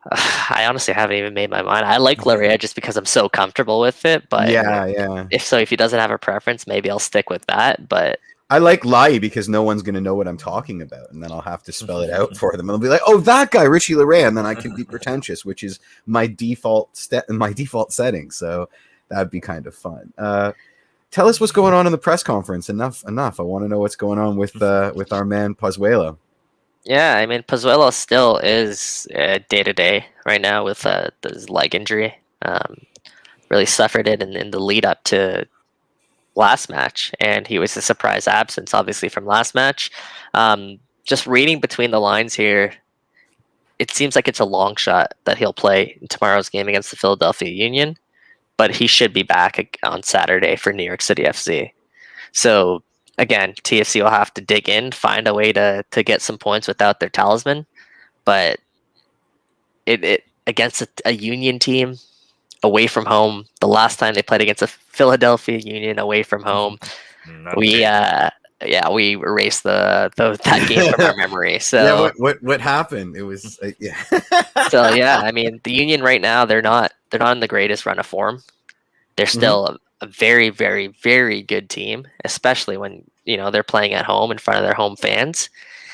I honestly haven't even made my mind. I like Larea just because I'm so comfortable with it. But yeah. If he doesn't have a preference, maybe I'll stick with that. But I like Lai because no one's going to know what I'm talking about, and then I'll have to spell it out for them. I'll be like, "Oh, that guy, Richie Larea," and then I can be pretentious, which is my default setting. So that'd be kind of fun. Tell us what's going on in the press conference. Enough. I want to know what's going on with our man Pozuelo. Yeah, I mean, Pozuelo still is day to day right now with his leg injury. Really suffered it in the lead up to last match, and he was a surprise absence, obviously, from last match. Just reading between the lines here, it seems like it's a long shot that he'll play in tomorrow's game against the Philadelphia Union, but he should be back on Saturday for New York City FC. So again, TFC will have to dig in, find a way to get some points without their talisman. But it against a Union team away from home, the last time they played against a Philadelphia Union away from home, we erased that game from our memory. So yeah, what happened? It was So yeah, I mean, the Union right now, they're not in the greatest run of form. They're still a very, very, very good team, especially when they're playing at home in front of their home fans.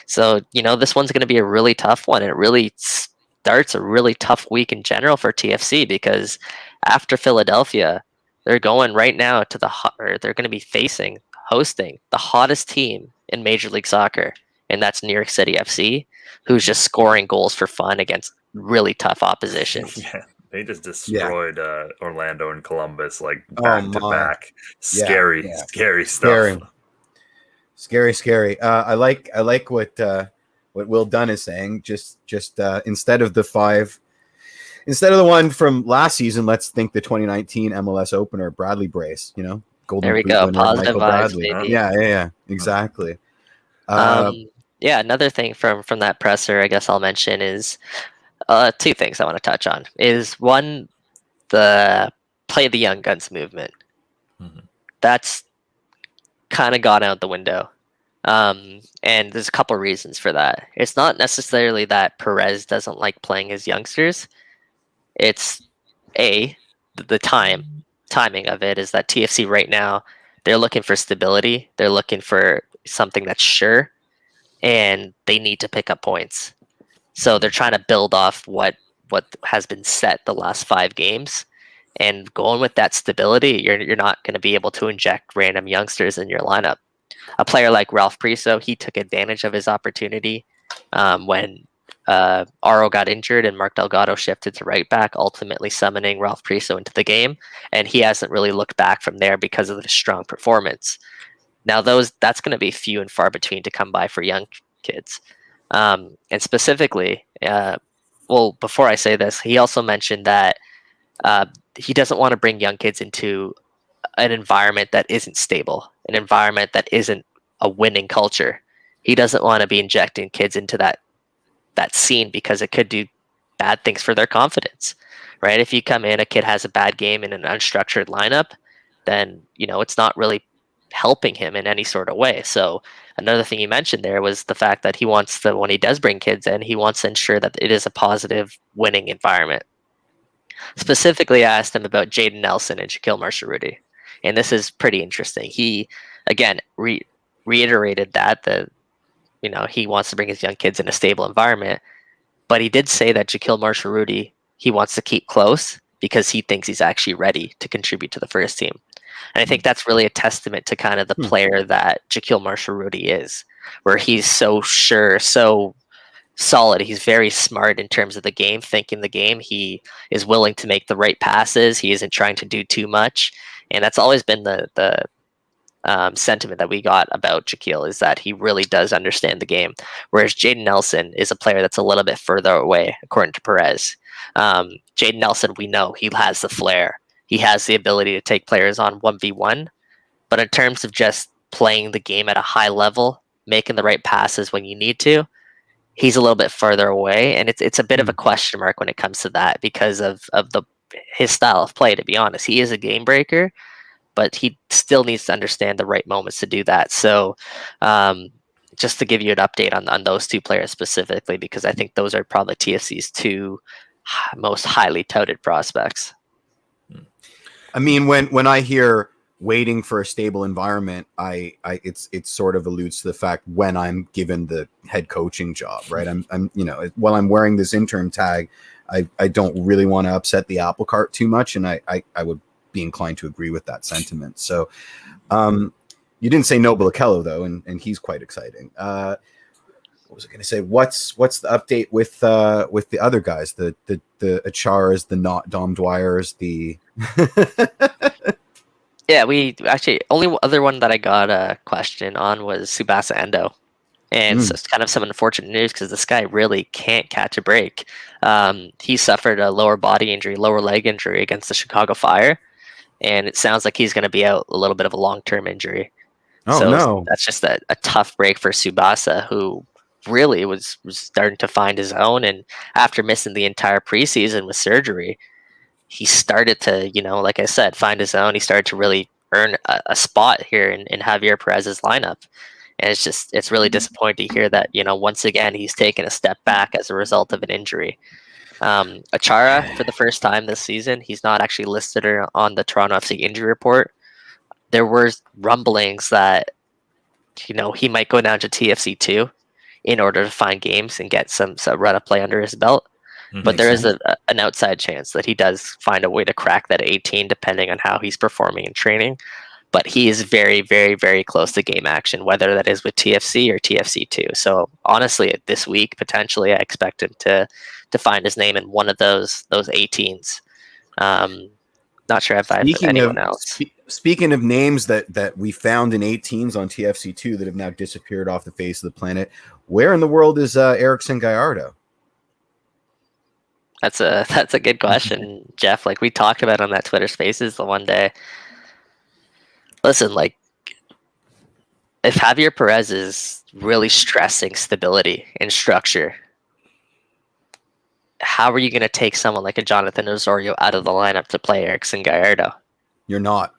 So this one's going to be a really tough one. It really starts a really tough week in general for TFC, because after Philadelphia, they're going right now to they're going to be hosting the hottest team in Major League Soccer, and that's New York City FC, who's just scoring goals for fun against really tough opposition. Yeah. They just destroyed Orlando and Columbus back to back. Scary stuff. Scary. I like what Will Dunn is saying. Just instead of the one from last season, let's think the 2019 MLS opener, Bradley Brace. Golden There we Boot go. winner, Positive Michael vibes, Bradley. baby. Yeah, exactly. Another thing from that presser, I guess I'll mention is 2 things I want to touch on. Is one, the play the young guns movement. That's kind of gone out the window. And there's a couple reasons for that. It's not necessarily that Perez doesn't like playing his youngsters. It's the timing of it is that TFC right now, they're looking for stability. They're looking for something that's sure, and they need to pick up points. So they're trying to build off what has been set the last 5 games, and going with that stability, you're not going to be able to inject random youngsters in your lineup. A player like Ralph Priso, he took advantage of his opportunity when Aro got injured and Mark Delgado shifted to right back, ultimately summoning Ralph Priso into the game, and he hasn't really looked back from there because of the strong performance. Now that's going to be few and far between to come by for young kids. And specifically, before I say this, he also mentioned that he doesn't want to bring young kids into an environment that isn't stable, an environment that isn't a winning culture. He doesn't want to be injecting kids into that scene, because it could do bad things for their confidence, right? If you come in, a kid has a bad game in an unstructured lineup, then it's not really helping him in any sort of way. So another thing he mentioned there was the fact that when he does bring kids in, he wants to ensure that it is a positive winning environment. Specifically, I asked him about Jaden Nelson and Shaquille Marsharuti, and this is pretty interesting. He again reiterated that he wants to bring his young kids in a stable environment. But he did say that Jaquil Marshall-Rudy, he wants to keep close because he thinks he's actually ready to contribute to the first team. And I think that's really a testament to kind of the player that Jaquil Marshall-Rudy is, where he's so sure, so solid. He's very smart in terms of the game, thinking the game. He is willing to make the right passes. He isn't trying to do too much. And that's always been the sentiment that we got about Jaquil, is that he really does understand the game. Whereas Jaden Nelson is a player that's a little bit further away, according to Perez. Jaden Nelson, we know he has the flair. He has the ability to take players on 1v1. But in terms of just playing the game at a high level, making the right passes when you need to, he's a little bit further away. And it's a bit of a question mark when it comes to that because of his style of play, to be honest. He is a game breaker, but he still needs to understand the right moments to do that. So just to give you an update on those two players specifically, because I think those are probably TFC's two most highly touted prospects. I mean, when I hear waiting for a stable environment, it sort of alludes to the fact when I'm given the head coaching job, right? I'm while I'm wearing this interim tag, I don't really want to upset the apple cart too much, and I would be inclined to agree with that sentiment. So you didn't say Noble Okello though, and he's quite exciting. What was I going to say? What's the update with the other guys, the Achars, the not Dom Dwyers, the Yeah, we actually only other one that I got a question on was Tsubasa Endo. And so it's kind of some unfortunate news because this guy really can't catch a break. He suffered a lower body injury, lower leg injury against the Chicago Fire. And it sounds like he's going to be out a little bit of a long-term injury. Oh, so no. That's just a tough break for Tsubasa, who really was starting to find his own. And after missing the entire preseason with surgery, he started to, like I said, find his own. He started to really earn a spot here in Javier Perez's lineup. And it's really disappointing to hear that, once again, he's taken a step back as a result of an injury. Achara, for the first time this season, he's not actually listed on the Toronto FC injury report. There were rumblings that, he might go down to TFC2 in order to find games and get some run of play under his belt. But there is an outside chance that he does find a way to crack that 18, depending on how he's performing in training. But he is very, very, very close to game action, whether that is with TFC or TFC2. So honestly, this week, potentially, I expect him to find his name in one of those 18s. Not sure if I have anyone else. Speaking of names that we found in 18s on TFC2 that have now disappeared off the face of the planet, where in the world is Erickson Gallardo? That's a good question, Jeff. Like we talked about on that Twitter Spaces the one day. Listen, like if Javier Perez is really stressing stability and structure, how are you going to take someone like a Jonathan Osorio out of the lineup to play Erickson Gallardo? You're not.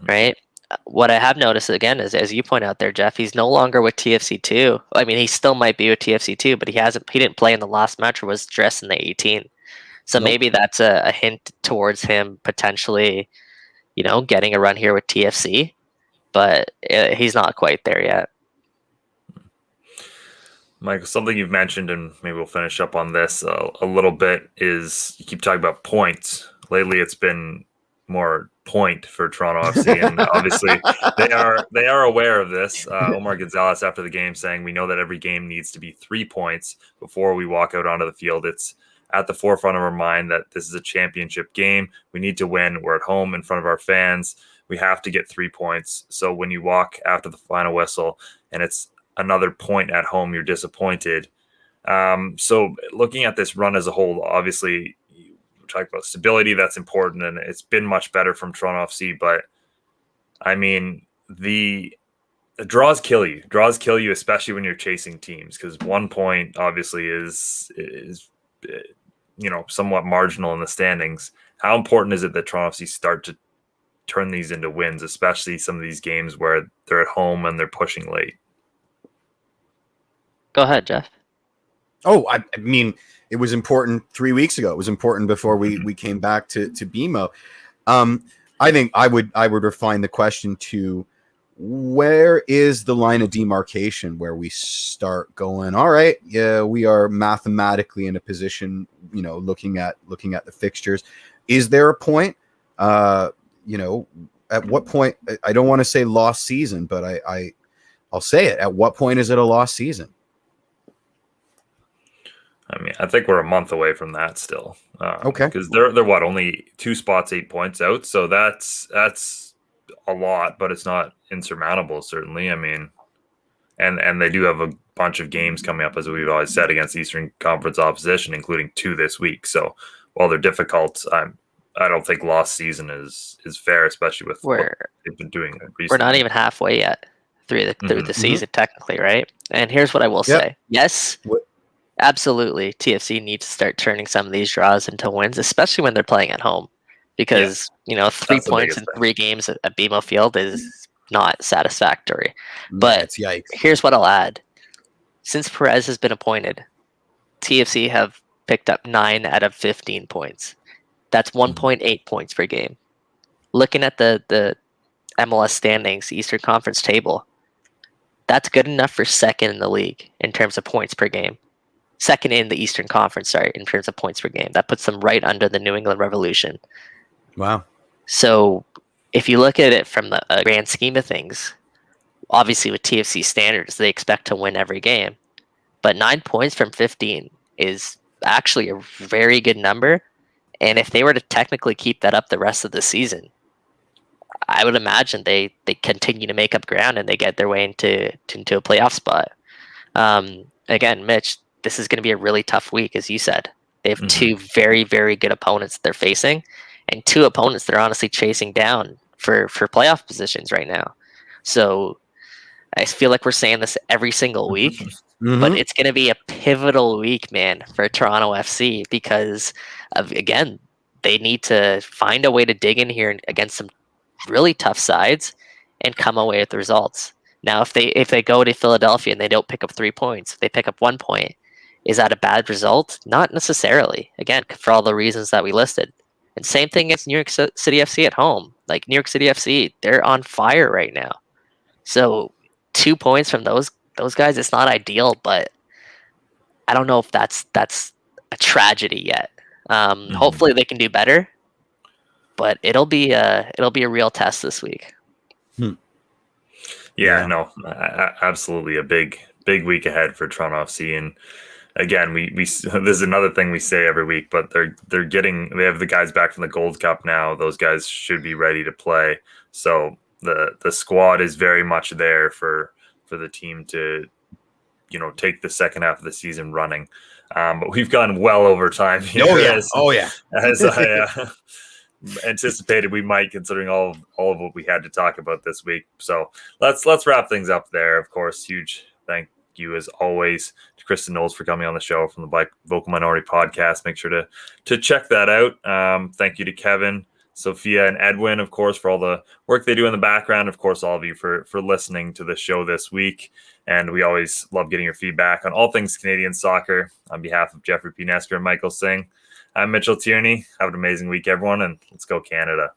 Right? What I have noticed again is, as you point out there, Jeff, he's no longer with TFC2. I mean, he still might be with TFC2, but he didn't play in the last match or was dressed in the 18. So maybe that's a hint towards him potentially, getting a run here with TFC, but he's not quite there yet. Michael, something you've mentioned, and maybe we'll finish up on this a little bit, is you keep talking about points. Lately, it's been more point for Toronto FC, and obviously they are aware of this. Omar Gonzalez after the game saying, "We know that every game needs to be 3 points before we walk out onto the field. It's at the forefront of our mind that this is a championship game. We need to win. We're at home in front of our fans. We have to get 3 points. So when you walk after the final whistle and it's another point at home, you're disappointed." So looking at this run as a whole, obviously, talk about stability, that's important, and it's been much better from Toronto FC. But I mean, the draws kill you, especially when you're chasing teams, because 1 point obviously is somewhat marginal in the standings. How important is it that Toronto FC start to turn these into wins, especially some of these games where they're at home and they're pushing late? Go ahead, Jeff. Oh, I mean, it was important 3 weeks ago. It was important before we came back to BMO. I think I would refine the question to where is the line of demarcation where we start going, all right, yeah, we are mathematically in a position, looking at the fixtures. Is there a point, at what point, I don't want to say lost season, but I'll say it. At what point is it a lost season? I mean, I think we're a month away from that still. Okay. Because they're only 2 spots, 8 points out. So that's a lot, but it's not insurmountable, certainly. I mean, and they do have a bunch of games coming up, as we've always said, against Eastern Conference opposition, including 2 this week. So while they're difficult, I don't think lost season is fair, especially with what they've been doing recently. We're not even halfway yet through the season, technically, right? And here's what I will say. Yes, absolutely, TFC needs to start turning some of these draws into wins, especially when they're playing at home. Because, 3 points in 3 games at BMO Field is not satisfactory. But yikes. Here's what I'll add. Since Perez has been appointed, TFC have picked up 9 out of 15 points. That's 1.8 points per game. Looking at the MLS standings, Eastern Conference table, that's good enough for second in the league in terms of points per game. Second in the Eastern Conference, in terms of points per game. That puts them right under the New England Revolution. Wow. So if you look at it from the grand scheme of things, obviously with TFC standards, they expect to win every game. But 9 points from 15 is actually a very good number. And if they were to technically keep that up the rest of the season, I would imagine they continue to make up ground and they get their way into a playoff spot. Again, Mitch, this is going to be a really tough week, as you said. They have 2 very, very good opponents they're facing, and 2 opponents they're honestly chasing down for playoff positions right now. So I feel like we're saying this every single week, but it's going to be a pivotal week, man, for Toronto FC because, again, they need to find a way to dig in here against some really tough sides and come away with the results. Now, if they go to Philadelphia and they don't pick up 3 points, if they pick up 1 point, is that a bad result? Not necessarily. Again, for all the reasons that we listed. And same thing against New York City FC at home. Like New York City FC, they're on fire right now. So 2 points from those guys, it's not ideal, but I don't know if that's a tragedy yet. Hopefully they can do better, but it'll be a real test this week. Yeah, no, absolutely a big week ahead for Toronto FC. And again, we this is another thing we say every week, but they have the guys back from the Gold Cup now. Those guys should be ready to play. So the squad is very much there for the team to take the second half of the season running. But we've gone well over time here. As I anticipated we might, considering all of what we had to talk about this week. So let's wrap things up there. Of course, huge thank you as always to Kristin Knowles for coming on the show from the Black Vocal Minority Podcast. Make sure to check that out. Thank you to Kevin, Sophia, and Edwin, of course, for all the work they do in the background. Of course, all of you for listening to the show this week. And we always love getting your feedback on all things Canadian soccer. On behalf of Jeffrey P. Nesker and Michael Singh, I'm Mitchell Tierney. Have an amazing week, everyone, and let's go Canada.